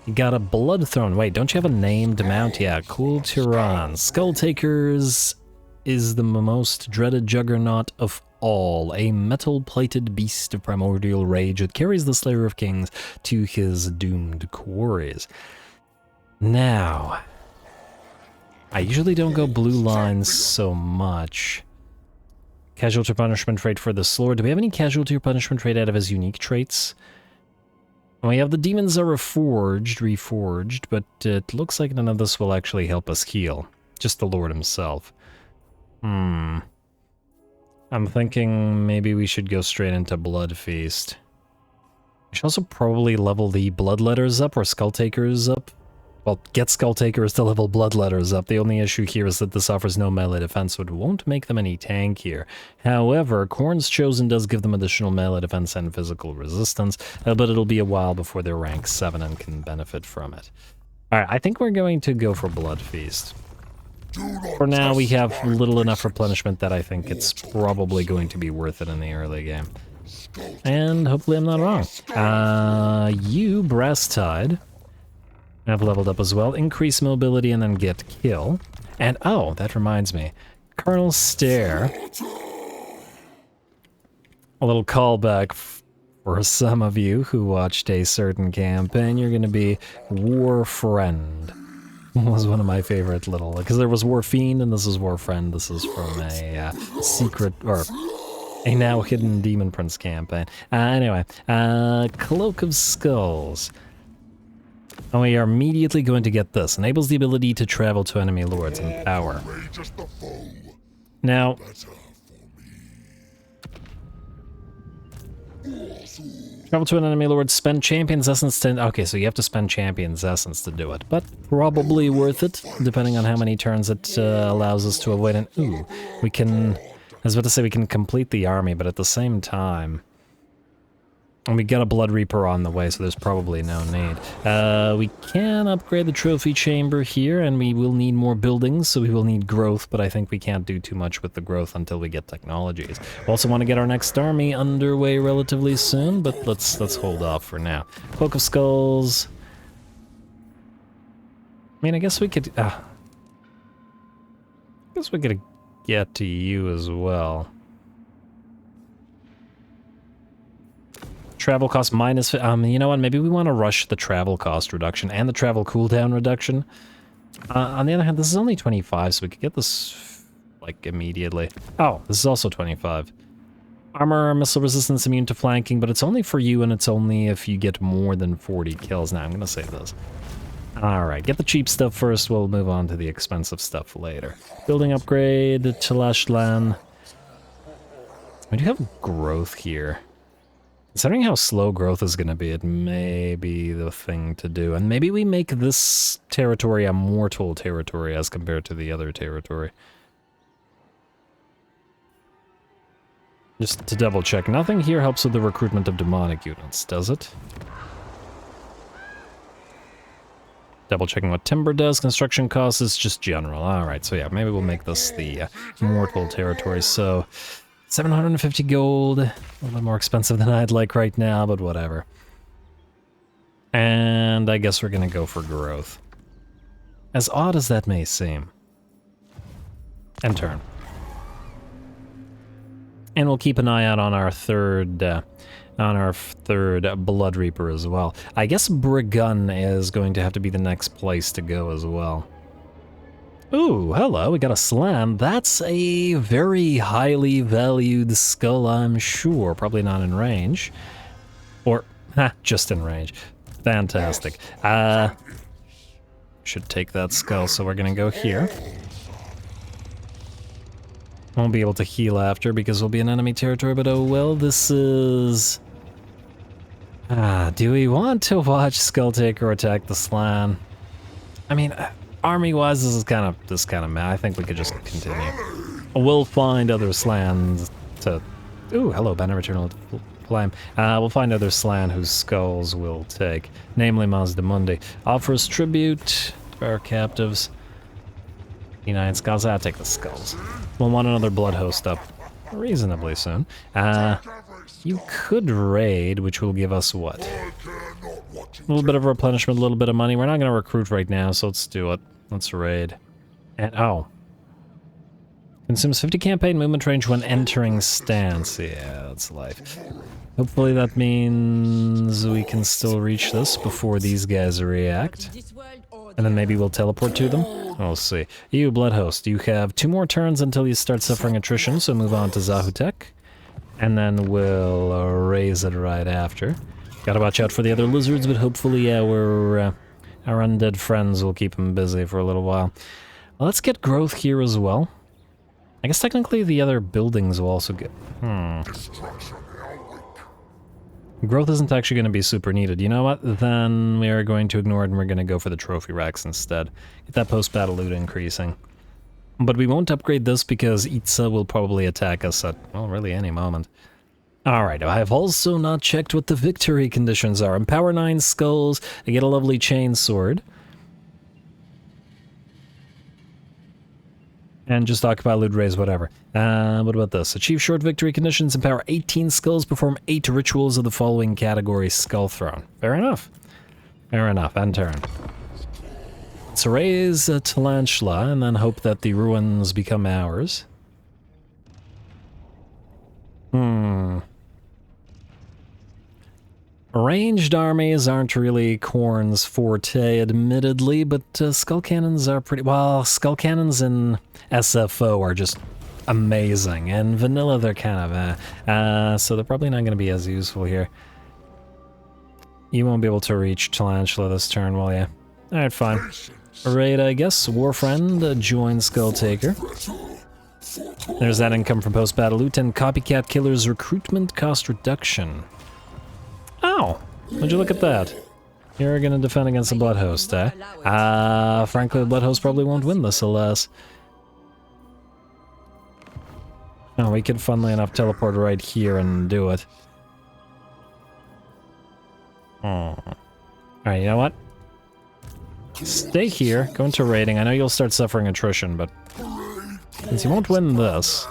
S2: you got a Blood Throne. Wait, don't you have a named mount? Yeah, cool Tyrann. Skulltakers is the most dreaded juggernaut of all. A metal-plated beast of primordial rage that carries the Slayer of Kings to his doomed quarries. Now, I usually don't go blue lines so much. Casualty or punishment trait for the Slord. Do we have any casualty or punishment trait out of his unique traits? We have the demons are reforged, but it looks like none of this will actually help us heal. Just the Lord himself. I'm thinking maybe we should go straight into Blood Feast. We should also probably level the Bloodletters up, or Skulltakers up. Well, get Skulltakers to level Bloodletters up. The only issue here is that this offers no melee defense, so it won't make them any tankier. However, Khorne's Chosen does give them additional melee defense and physical resistance, but it'll be a while before they're rank 7 and can benefit from it. Alright, I think we're going to go for Blood Feast. For now, we have little enough replenishment that I think it's probably going to be worth it in the early game. And hopefully I'm not wrong. You, Brass Tide, have leveled up as well. Increase mobility and then get kill. And oh, that reminds me. Carnal Stare. A little callback for some of you who watched a certain campaign. You're going to be War Friend. Was one of my favorite little, because there was War Fiend and this is War Friend. This is from a secret, or a now hidden Demon Prince campaign. Anyway, Cloak of Skulls. And we are immediately going to get this. Enables the ability to travel to enemy lords in power. Now, Travel to an enemy lord, spend champion's essence to... Okay, so you have to spend champion's essence to do it, but probably worth it, depending on how many turns it allows us to avoid. And ooh, we can... I was about to say we can complete the army, but at the same time... And we got a Blood Reaper on the way, so there's probably no need. We can upgrade the trophy chamber here, and we will need more buildings, so we will need growth, but I think we can't do too much with the growth until we get technologies. We also want to get our next army underway relatively soon, but let's hold off for now. Cloak of Skulls. I mean, I guess we could... get to you as well. Travel cost minus... you know what? Maybe we want to rush the travel cost reduction and the travel cooldown reduction. On the other hand, this is only 25, so we could get this, like, immediately. Oh, this is also 25. Armor, missile resistance, immune to flanking, but it's only for you, and it's only if you get more than 40 kills. Now, I'm going to save this. Alright, get the cheap stuff first. We'll move on to the expensive stuff later. Building upgrade, Chalashlan. We do have growth here. Considering how slow growth is going to be, it may be the thing to do. And maybe we make this territory a mortal territory as compared to the other territory. Just to double check, nothing here helps with the recruitment of demonic units, does it? Double checking what timber does. Construction costs is just general. Alright, so yeah, maybe we'll make this the mortal territory. So... 750 gold, a little bit more expensive than I'd like right now, but whatever. And I guess we're gonna go for growth. As odd as that may seem. And turn. And we'll keep an eye out on our third Blood Reaper as well. I guess Brigun is going to have to be the next place to go as well. Ooh, hello, we got a Slan. That's a very highly valued skull, I'm sure. Probably not in range. Or, just in range. Fantastic. Should take that skull, so we're gonna go here. Won't be able to heal after because we'll be in enemy territory, but oh well, this is... do we want to watch Skulltaker attack the Slan? I mean... Army-wise, this is kind of meh. I think we could just continue. We'll find other Slans to... Ooh, hello, Banner Eternal Flame. We'll find other Slan whose skulls we'll take. Namely, Mazda Mundi. Offers tribute to our captives. United Skulls. I'll take the skulls. We'll want another Blood Host up reasonably soon. You could raid, which will give us what? A little bit of replenishment, a little bit of money. We're not going to recruit right now, so let's do it. Let's raid. And, oh. Consumes 50 campaign movement range when entering stance. Yeah, that's life. Hopefully that means we can still reach this before these guys react. And then maybe we'll teleport to them. We'll see. You, Blood Host, you have 2 more turns until you start suffering attrition, so move on to Zahutek. And then we'll raise it right after. Gotta watch out for the other lizards, but hopefully our undead friends will keep them busy for a little while. Well, let's get growth here as well. I guess technically the other buildings will also get... Growth isn't actually going to be super needed. You know what? Then we are going to ignore it and we're going to go for the trophy racks instead. Get that post-battle loot increasing. But we won't upgrade this because Itza will probably attack us at, well, really any moment. Alright, I have also not checked what the victory conditions are. Empower 9 skulls, I get a lovely chain sword. And just occupy, loot, raise, whatever. What about this? Achieve short victory conditions, empower 18 skulls, perform 8 rituals of the following category, Skull Throne. Fair enough. Fair enough, and turn. Let's raise Talantula and then hope that the ruins become ours. Ranged armies aren't really Khorne's forte, admittedly, but skull cannons are pretty... Well, skull cannons in SFO are just amazing, and vanilla they're kind of so they're probably not going to be as useful here. You won't be able to reach Talantula this turn, will you? Alright, fine. Raid, I guess. Warfriend, join Skulltaker. There's that income from post-battle loot and copycat killers recruitment cost reduction. Oh, would you look at that? You're gonna defend against the Blood Host, eh? Frankly, the Blood Host probably won't win this, alas. Oh, we could, funnily enough, teleport right here and do it. Alright, you know what? Stay here, go into raiding. I know you'll start suffering attrition, but since you won't win this,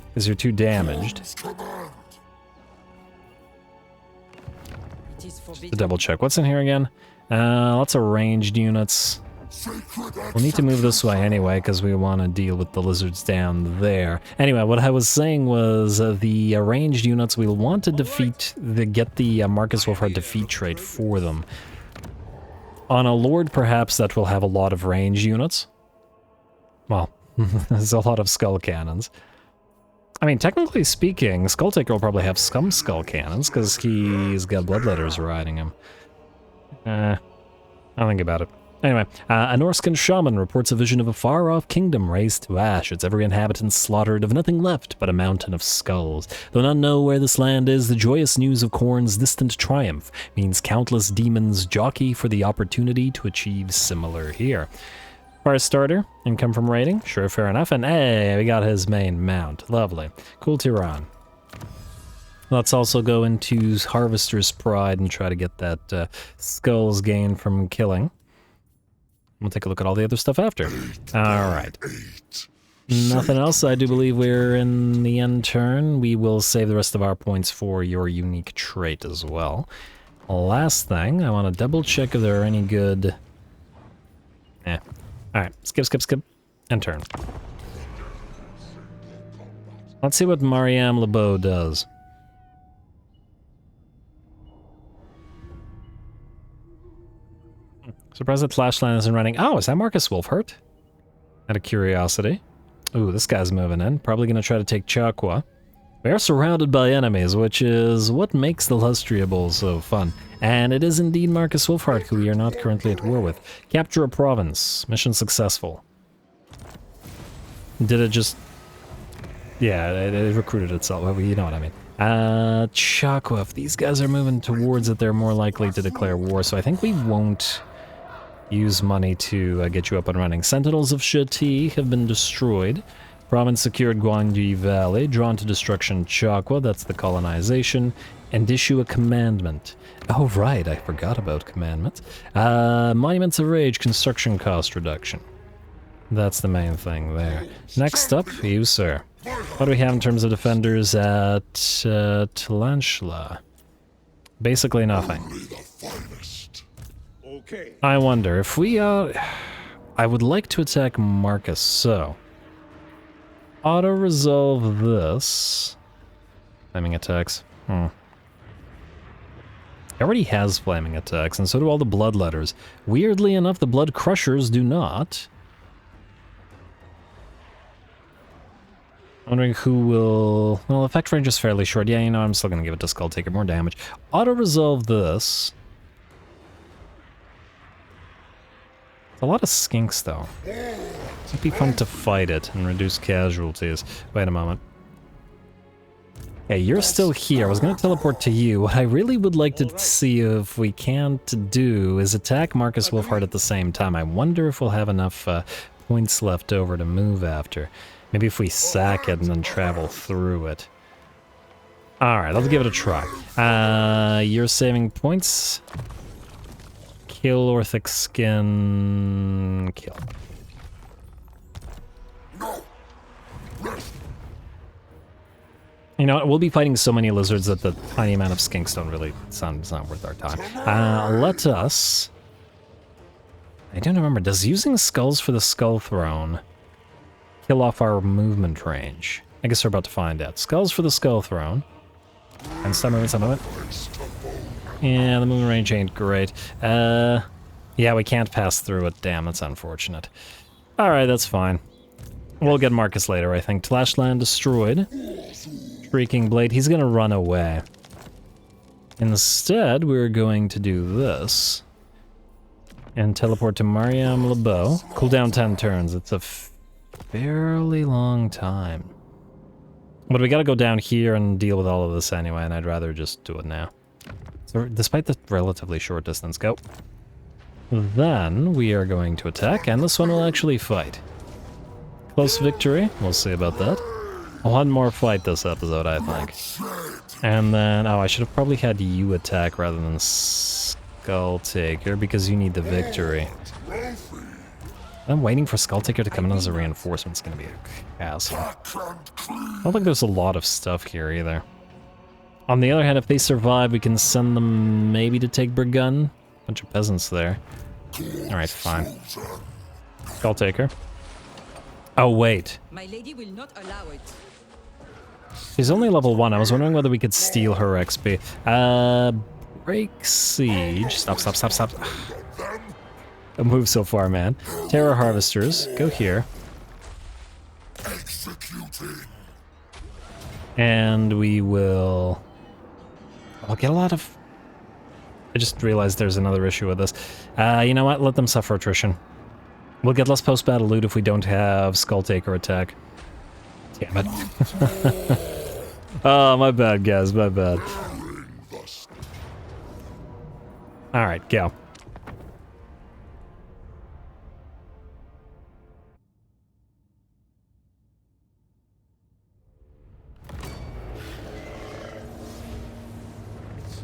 S2: because you're too damaged. To double check, what's in here again? Lots of ranged units. We'll need to move this way anyway, because we want to deal with the lizards down there. Anyway, what I was saying was the ranged units we'll want to defeat, get the Marcus Wolfheart defeat trait for them. On a Lord, perhaps, that will have a lot of ranged units. Well, there's a lot of skull cannons. I mean, technically speaking, Skulltaker will probably have some skull cannons, because he's got bloodletters riding him. I'll think about it. Anyway, a Norscan shaman reports a vision of a far-off kingdom razed to ash, its every inhabitant slaughtered, of nothing left but a mountain of skulls. Though none know where this land is, the joyous news of Khorne's distant triumph means countless demons jockey for the opportunity to achieve similar here. Fire starter, income from raiding, sure, fair enough, and hey, we got his main mount, lovely. Cool Tyrann. Let's also go into Harvester's Pride and try to get that skulls gain from killing. We'll take a look at all the other stuff after. Alright. Nothing else. I do believe we're in the end turn. We will save the rest of our points for your unique trait as well. Last thing, I want to double check if there are any good... Alright, skip. End turn. Let's see what Mariam Lebeau does. Surprised that Flashline isn't running. Oh, is that Marcus Wolfheart? Out of curiosity. Ooh, this guy's moving in. Probably gonna try to take Chaqua. We are surrounded by enemies, which is what makes the Lustria Bowl so fun. And it is indeed Marcus Wolfheart, who we are not currently at war with. Capture a province. Mission successful. Did it just... Yeah, it recruited itself. Well, you know what I mean. Chaqua, if these guys are moving towards it, they're more likely to declare war, so I think we won't use money to get you up and running. Sentinels of Shati have been destroyed. Province secured Guangji Valley. Drawn to destruction Chaqua, that's the colonization. And issue a commandment. Oh right, I forgot about commandments. Monuments of Rage, construction cost reduction. That's the main thing there. Next up, you sir. What do we have in terms of defenders at Talantula? Basically nothing. I wonder if we, I would like to attack Marcus, so... Auto-resolve this... Flaming attacks. He already has flaming attacks, and so do all the bloodletters. Weirdly enough, the blood crushers do not. Wondering who will... Well, effect range is fairly short. Yeah, you know, I'm still gonna give it to Skulltaker. More damage. Auto-resolve this... It's a lot of skinks, though. It'd be fun to fight it and reduce casualties. Wait a moment. Hey, you're still here. I was going to teleport to you. What I really would like to see if we can't do is attack Marcus Wolfheart at the same time. I wonder if we'll have enough points left over to move after. Maybe if we sack it and then travel through it. Alright, let's give it a try. You're saving points. Kill or thick skin... Kill. You know, we'll be fighting so many lizards that the tiny amount of skinks don't really sound, it's not worth our time. Let us... I don't remember, does using skulls for the Skull Throne kill off our movement range? I guess we're about to find out. Skulls for the Skull Throne. And stop moving, stop moving. Yeah, the movement range ain't great. Yeah, we can't pass through it. Damn, that's unfortunate. Alright, that's fine. We'll get Marcus later, I think. Flashland destroyed. Shrieking Blade, he's gonna run away. Instead, we're going to do this. And teleport to Mariam Lebeau. Cooldown 10 turns. It's a fairly long time. But we gotta go down here and deal with all of this anyway, and I'd rather just do it now. So despite the relatively short distance, go. Then we are going to attack, and this one will actually fight. Close victory, we'll see about that. One more fight this episode, I think. And then, oh, I should have probably had you attack rather than Skulltaker, because you need the victory. I'm waiting for Skulltaker to come in as a reinforcement. It's gonna be a hassle. I don't think there's a lot of stuff here either. On the other hand, if they survive, we can send them maybe to take Burgun. Bunch of peasants there. Alright, fine. Skulltaker. Oh, wait.
S4: My lady will not allow it.
S2: She's only level 1. I was wondering whether we could steal her XP. Break siege. Stop. Don't move so far, man. Terror harvesters. Go here. And we will... I'll get a lot of... I just realized there's another issue with this. You know what? Let them suffer attrition. We'll get less post-battle loot if we don't have Skulltaker attack. Damn it. Oh, my bad, guys. My bad. Alright, go.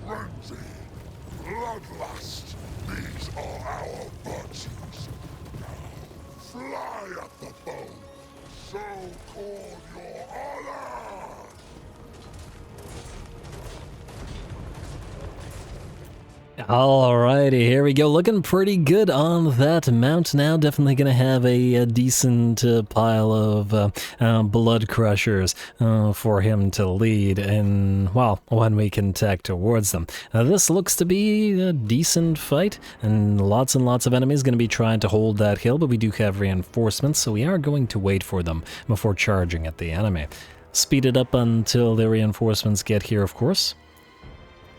S3: Frenzy, bloodlust, these are our virtues. Now, fly at the foe, so call your honor!
S2: Alrighty, here we go. Looking pretty good on that mount now. Definitely gonna have a decent pile of blood crushers for him to lead, and well, when we can attack towards them. This looks to be a decent fight, and lots of enemies gonna be trying to hold that hill, but we do have reinforcements, so we are going to wait for them before charging at the enemy. Speed it up until the reinforcements get here, of course.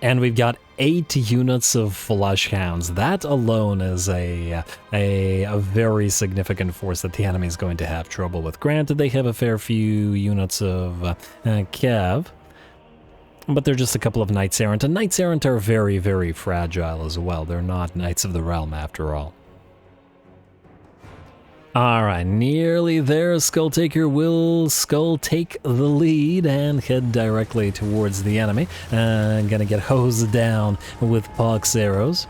S2: And we've got 8 units of flesh hounds. That alone is a very significant force that the enemy is going to have trouble with. Granted, they have a fair few units of cav, but they're just a couple of Knights Errant, and Knights Errant are very, very fragile as well. They're not Knights of the Realm after all. Alright, nearly there. Skulltaker will take the lead and head directly towards the enemy. Gonna get hosed down with pox arrows.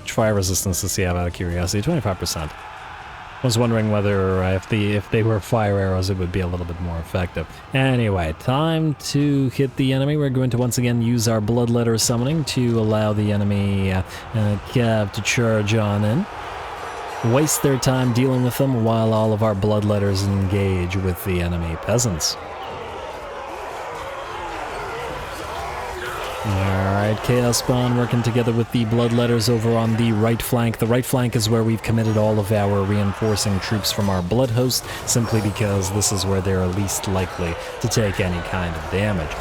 S2: Which fire resistance does he have out of curiosity? 25%. I was wondering whether if they were fire arrows, it would be a little bit more effective. Anyway, time to hit the enemy. We're going to once again use our Bloodletter summoning to allow the enemy cav to charge on in. Waste their time dealing with them while all of our Bloodletters engage with the enemy peasants. Alright, Chaos Spawn working together with the Bloodletters over on the right flank. The right flank is where we've committed all of our reinforcing troops from our Blood Host, simply because this is where they're least likely to take any kind of damage.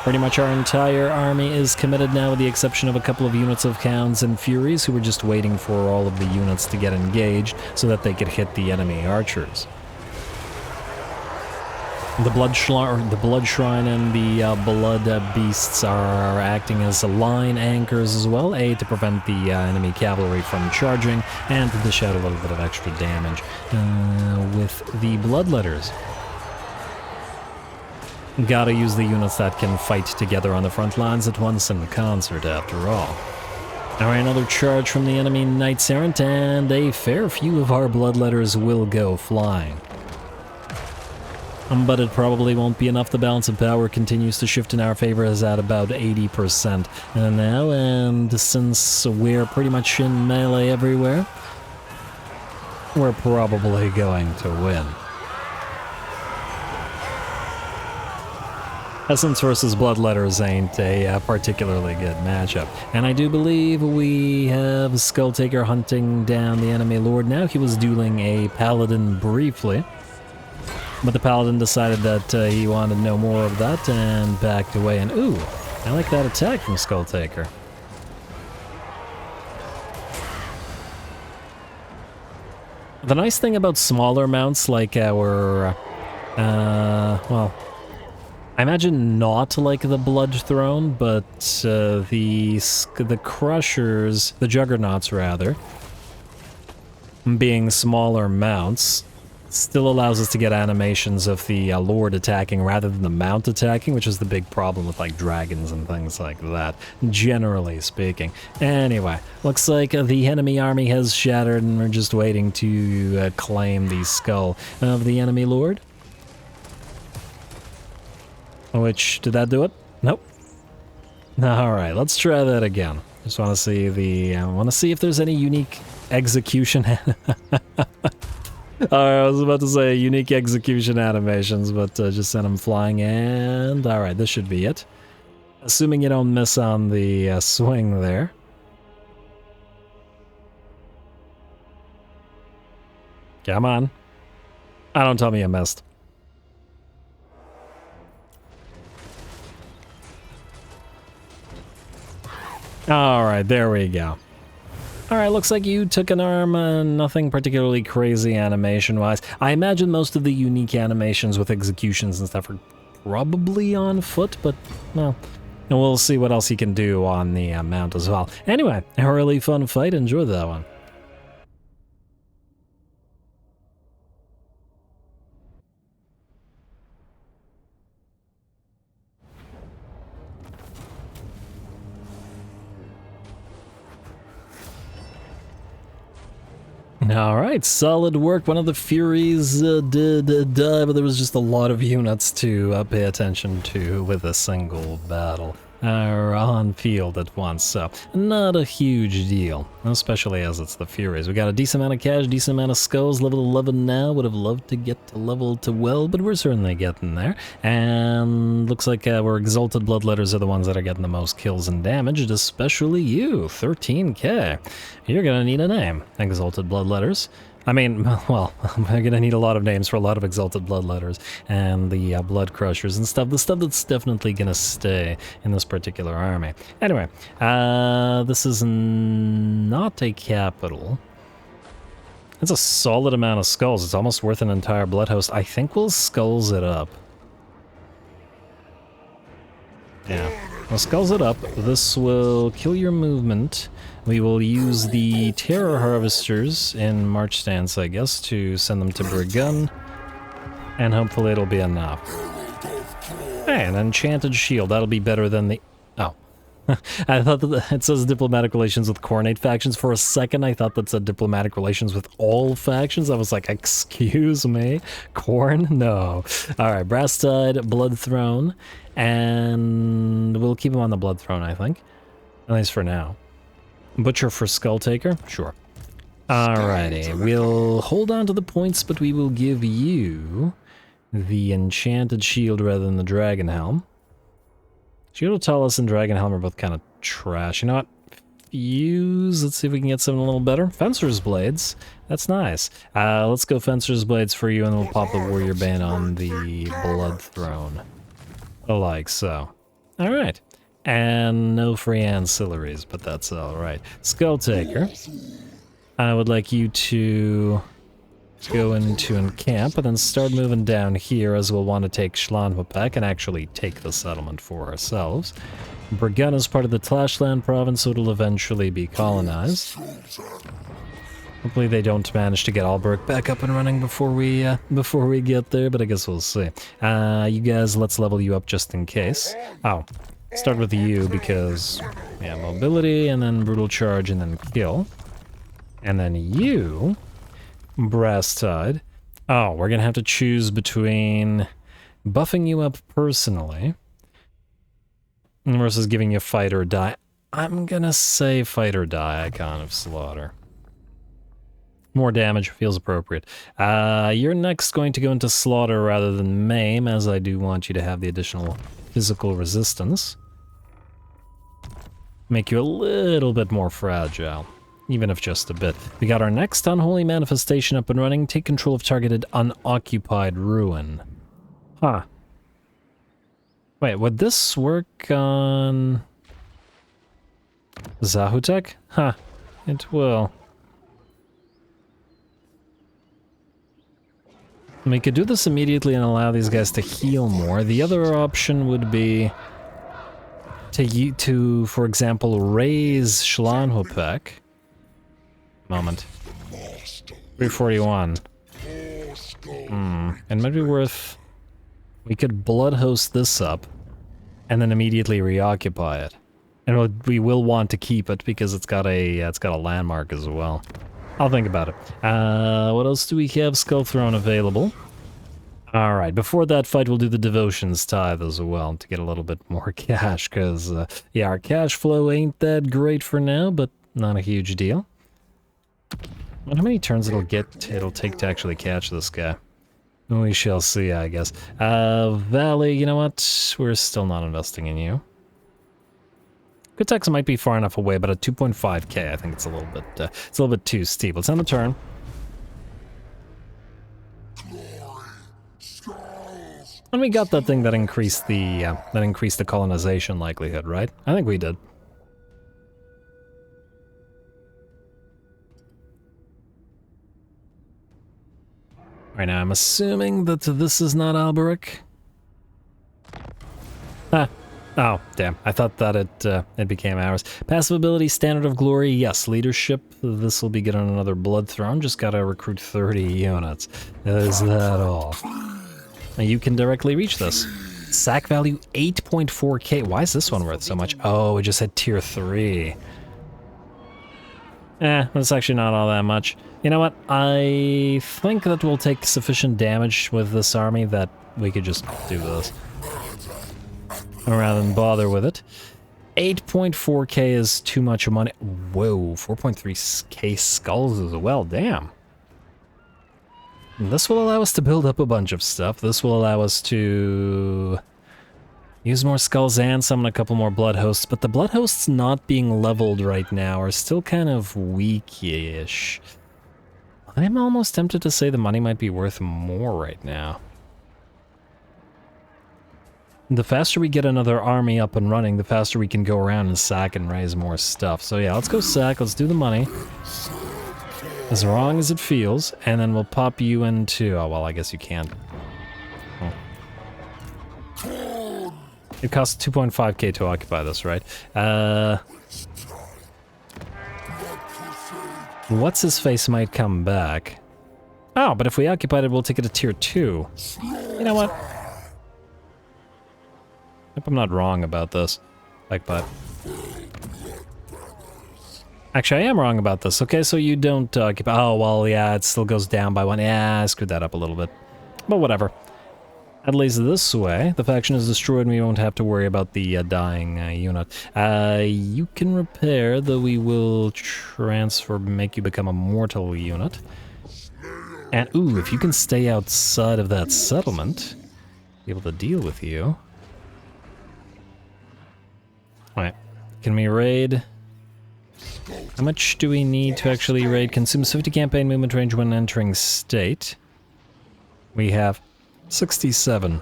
S2: Pretty much our entire army is committed now, with the exception of a couple of units of Hounds and Furies, who were just waiting for all of the units to get engaged so that they could hit the enemy archers. The Blood Shrine and the Blood Beasts are acting as line anchors as well, A, to prevent the enemy cavalry from charging, and to dish out a little bit of extra damage with the Bloodletters. Gotta use the units that can fight together on the front lines at once in concert, after all. Alright, another charge from the enemy Knights Errant, and a fair few of our Bloodletters will go flying. But it probably won't be enough. The balance of power continues to shift in our favor, is at about 80% now, and since we're pretty much in melee everywhere, we're probably going to win. Essence versus Bloodletters ain't a particularly good matchup. And I do believe we have Skulltaker hunting down the enemy lord now. He was dueling a paladin briefly, but the paladin decided that he wanted no more of that and backed away. And ooh, I like that attack from Skulltaker. The nice thing about smaller mounts like our, well, I imagine not like the Blood Throne, but the Crushers, the Juggernauts rather, being smaller mounts, still allows us to get animations of the Lord attacking rather than the Mount attacking, which is the big problem with like dragons and things like that, generally speaking. Anyway, looks like the enemy army has shattered and we're just waiting to claim the skull of the enemy Lord. Which, did that do it? Nope. Alright, let's try that again. Just want to see if there's any unique execution. Alright, I was about to say unique execution animations, but just sent them flying, and alright, this should be it. Assuming you don't miss on the swing there. Come on. Don't tell me you missed. Alright, there we go. Alright, looks like you took an arm, nothing particularly crazy animation-wise. I imagine most of the unique animations with executions and stuff are probably on foot, but, well, and we'll see what else he can do on the mount as well. Anyway, a really fun fight, enjoy that one. Alright, solid work. One of the Furies did die, but there was just a lot of units to pay attention to with a single battle. On field at once, so not a huge deal, especially as it's the Furies. We got a decent amount of cash, decent amount of skulls, level 11 now. Would have loved to get to level 12, but we're certainly getting there. And looks like our Exalted Bloodletters are the ones that are getting the most kills and damage, especially you, 13k. You're gonna need a name, Exalted Bloodletters. I mean, well, we're gonna need a lot of names for a lot of Exalted Bloodletters and the Blood Crushers and stuff. The stuff that's definitely gonna stay in this particular army. Anyway, this is not a capital. It's a solid amount of skulls. It's almost worth an entire blood host. I think we'll skulls it up. Yeah, we'll skulls it up. This will kill your movement. We will use the Terror Harvesters in March stance, I guess, to send them to Brigun, and hopefully it'll be enough. Hey, an Enchanted Shield, that'll be better than the... Oh. I thought that it says diplomatic relations with Khorne factions. For a second, I thought that said diplomatic relations with all factions. I was like, excuse me? Khorne? No. Alright, Brass Tide, Blood Throne, and we'll keep him on the Blood Throne, I think. At least for now. Butcher for Skulltaker? Sure. Alrighty, we'll hold on to the points, but we will give you the Enchanted Shield rather than the Dragon Helm. Shield of Talus and Dragon Helm are both kind of trash. You know what? Fuse, let's see if we can get something a little better. Fencer's Blades, that's nice. Let's go Fencer's Blades for you, and then we'll pop the Warrior Bane on the Blood Throne. Like so. Alright. And no free ancillaries, but that's alright. Skulltaker, I would like you to go into encamp and then start moving down here, as we'll want to take Schlanwapek and actually take the settlement for ourselves. Brigun is part of the Tlashland province, so it'll eventually be colonized. Hopefully they don't manage to get Alberg back up and running before we get there, but I guess we'll see. You guys, let's level you up just in case. Oh. Start with you because, yeah, mobility, and then brutal charge, and then kill. And then you, Brass Tide. Oh, we're gonna have to choose between buffing you up personally versus giving you fight or die. I'm gonna say fight or die, Icon of Slaughter. More damage feels appropriate. You're next going to go into Slaughter rather than Maim, as I do want you to have the additional physical resistance. Make you a little bit more fragile, even if just a bit. We got our next Unholy Manifestation up and running. Take control of targeted unoccupied ruin. Huh. Wait, would this work on Zahutek? Huh, it will. We could do this immediately and allow these guys to heal more. The other option would be to for example, raise Schlanhopek. Moment. 341. It might be worth... We could blood host this up, and then immediately reoccupy it. And we will want to keep it because it's got a landmark as well. I'll think about it. What else do we have? Skull Throne available. Alright, before that fight we'll do the Devotions Tithe as well to get a little bit more cash, because, yeah, our cash flow ain't that great for now, but not a huge deal. Well, how many turns it'll take to actually catch this guy? We shall see, I guess. Valley, you know what? We're still not investing in you. Quitex might be far enough away, but at 2.5k, I think it's a little bit too steep. Let's end the turn. And we got that thing that increased the colonization likelihood, right? I think we did. Right now, I'm assuming that this is not Alberic. Ah. Oh, damn. I thought that it became ours. Passive ability, Standard of Glory, yes. Leadership, this will be getting another Blood Throne. Just gotta recruit 30 units. Is that all? Now you can directly reach this. Sack value 8.4k. Why is this one worth so much? Oh, it just had tier 3. That's actually not all that much. You know what? I think that we'll take sufficient damage with this army that we could just do this, rather than bother with it. 8.4k is too much money. Whoa, 4.3k skulls as well, damn. And this will allow us to build up a bunch of stuff. This will allow us to use more skulls and summon a couple more blood hosts, but the blood hosts not being leveled right now are still kind of weak-ish. I'm almost tempted to say the money might be worth more right now. The faster we get another army up and running, the faster we can go around and sack and raise more stuff. So yeah, let's go sack, let's do the money. As wrong as it feels, and then we'll pop you into... Oh, well, I guess you can't. Oh. It costs 2.5k to occupy this, right? What's his face might come back. Oh, but if we occupied it, we'll take it to tier 2. You know what? Hope I'm not wrong about this. Like, but... Actually, I am wrong about this. Okay, so you don't occupy... Oh, well, yeah, it still goes down by 1. Yeah, I screwed that up a little bit. But whatever. At least this way, the faction is destroyed and we won't have to worry about the dying unit. You can repair, though we will transfer, make you become a mortal unit. And, ooh, if you can stay outside of that settlement, be able to deal with you. Alright, can we raid? How much do we need to actually raid? Consumes 50 campaign movement range when entering state. We have 67.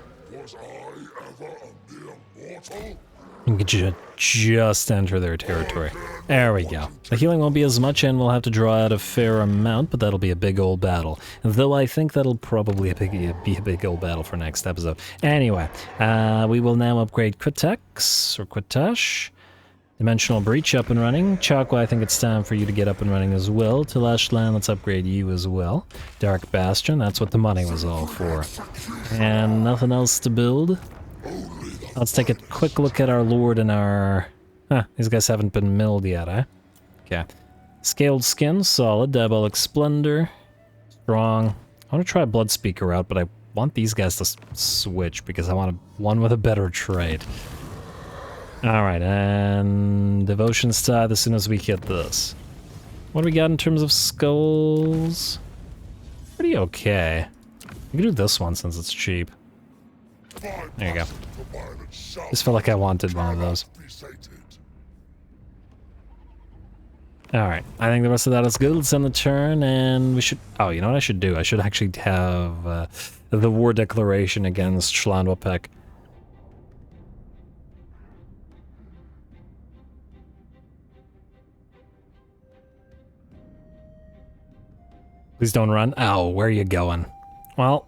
S2: You can just enter their territory. There we go. The healing won't be as much and we'll have to draw out a fair amount, but that'll be a big old battle. Though I think that'll probably be a big old battle for next episode. Anyway, we will now upgrade Quitex, or Quitash. Dimensional Breach up and running. Chakwa, I think it's time for you to get up and running as well. Talashland, let's upgrade you as well. Dark Bastion, that's what the money was all for. And nothing else to build. Let's take a quick look at our Lord and our... Huh, these guys haven't been milled yet, eh? Okay. Scaled Skin, solid. Diabolic Splendor, strong. I want to try Blood Speaker out, but I want these guys to switch because I want one with a better trade. Alright, and Devotion's Tithe as soon as we hit this. What do we got in terms of skulls? Pretty okay. We can do this one since it's cheap. There you go. Just felt like I wanted one of those. Alright, I think the rest of that is good. Let's end the turn, and we should... Oh, you know what I should do? I should actually have the war declaration against Schlandwapek. Please don't run. Oh, where are you going? Well,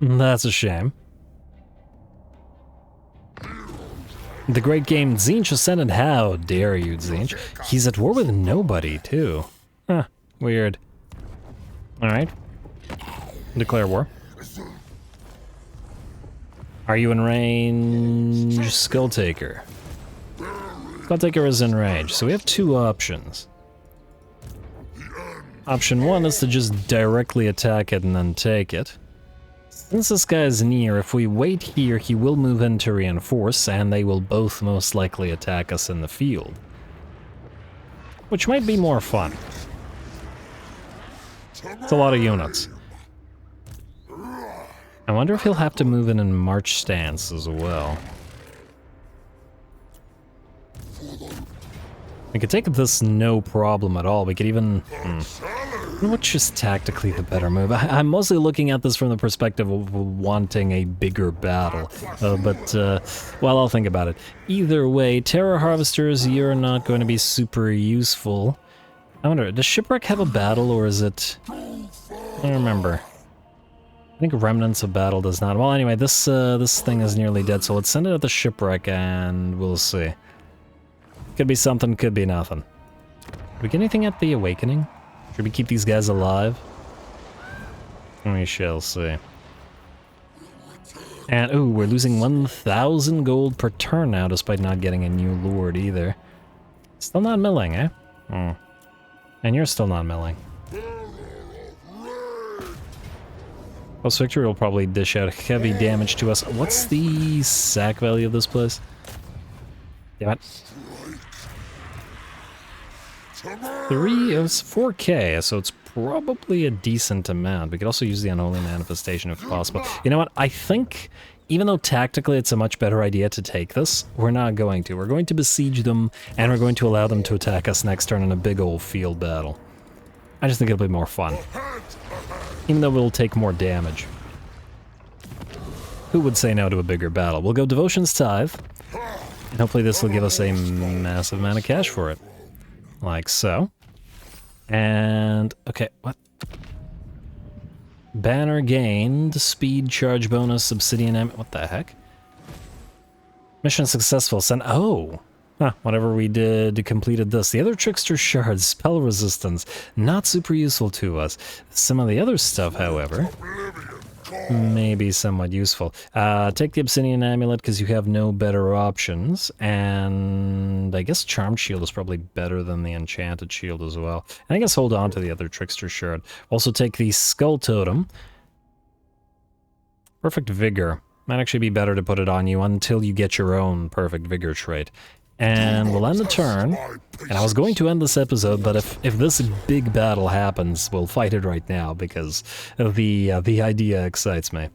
S2: That's a shame. The great game Tzeentch ascended. How dare you, Tzeentch? He's at war with nobody, too. Huh, weird. Alright. Declare war. Are you in range? Skulltaker. Skulltaker is in range, so we have two options. Option one is to just directly attack it and then take it. Since this guy is near, if we wait here, he will move in to reinforce, and they will both most likely attack us in the field. Which might be more fun. It's a lot of units. I wonder if he'll have to move in march stance as well. We could take this no problem at all. We could even... Which is tactically the better move? I'm mostly looking at this from the perspective of wanting a bigger battle. Well, I'll think about it. Either way, Terror Harvesters, you're not going to be super useful. I wonder, does Shipwreck have a battle, or is it... I don't remember. I think Remnants of Battle does not. Well, anyway, this thing is nearly dead, so let's send it at the Shipwreck, and we'll see. Could be something, could be nothing. Did we get anything at the Awakening? Should we keep these guys alive? We shall see. And, ooh, we're losing 1,000 gold per turn now, despite not getting a new lord either. Still not milling, eh? Hmm. And you're still not milling. Post victory will probably dish out heavy damage to us. What's the sack value of this place? Damn it. 4K, so it's probably a decent amount. We could also use the Unholy Manifestation if possible. You know what? I think, even though tactically it's a much better idea to take this, we're not going to. We're going to besiege them, and we're going to allow them to attack us next turn in a big old field battle. I just think it'll be more fun. Even though we'll take more damage. Who would say no to a bigger battle? We'll go Devotion's Tithe, and hopefully this will give us a massive amount of cash for it. Like so. And, okay, what? Banner gained, speed charge bonus, obsidian, what the heck? Mission successful, send, oh! Huh, whatever we did completed this. The other Trickster Shards, spell resistance, not super useful to us. Some of the other stuff, however, may be somewhat useful. Take the Obsidian Amulet because you have no better options, and I guess Charmed Shield is probably better than the Enchanted Shield as well. And I guess hold on to the other Trickster Shard. Also take the Skull Totem. Perfect Vigor. Might actually be better to put it on you until you get your own Perfect Vigor trait. And we'll end the turn, and I was going to end this episode, but if this big battle happens, we'll fight it right now, because the idea excites me.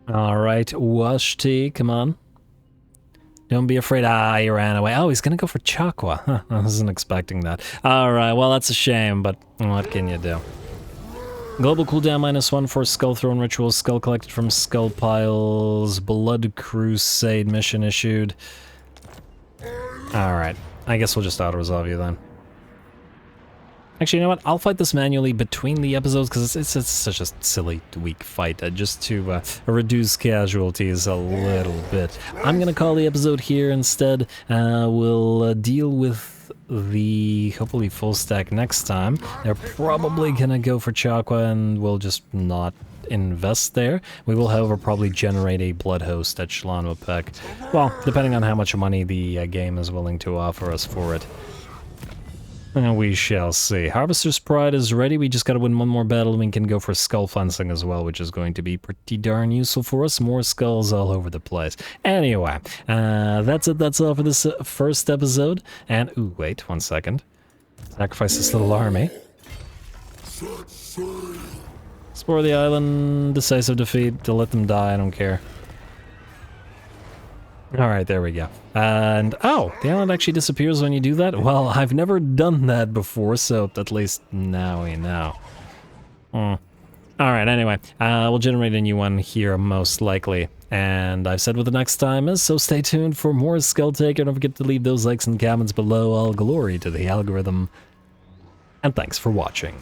S2: Alright, Washti, come on. Don't be afraid. Ah, he ran away. Oh, he's gonna go for Chakwa. Huh, I wasn't expecting that. Alright, well, that's a shame, but what can you do? Global cooldown -1 for Skull Throne Rituals, Skull collected from Skull Piles, Blood Crusade mission issued. Alright, I guess we'll just auto-resolve you then. Actually, you know what? I'll fight this manually between the episodes because it's such a silly, weak fight, just to reduce casualties a little bit. I'm gonna call the episode here instead. We'll deal with the hopefully full stack next time. They're probably gonna go for Chakwa and we'll just not invest there. We will, however, probably generate a Blood Host at Shlanwapek. Well, depending on how much money the game is willing to offer us for it. We shall see. Harvester's Pride is ready. We just gotta win one more battle and we can go for Skull Fencing as well, which is going to be pretty darn useful for us. More skulls all over the place. Anyway, that's it. That's all for this first episode. And, ooh, wait, 1 second. Sacrifice this little army. Explore the island. Decisive defeat. To let them die, I don't care. Alright, there we go. And, oh, the island actually disappears when you do that? Well, I've never done that before, so at least now we know. Alright, anyway, we'll generate a new one here most likely. And I've said what the next time is, so stay tuned for more Skulltaker. Don't forget to leave those likes and comments below. All glory to the algorithm. And thanks for watching.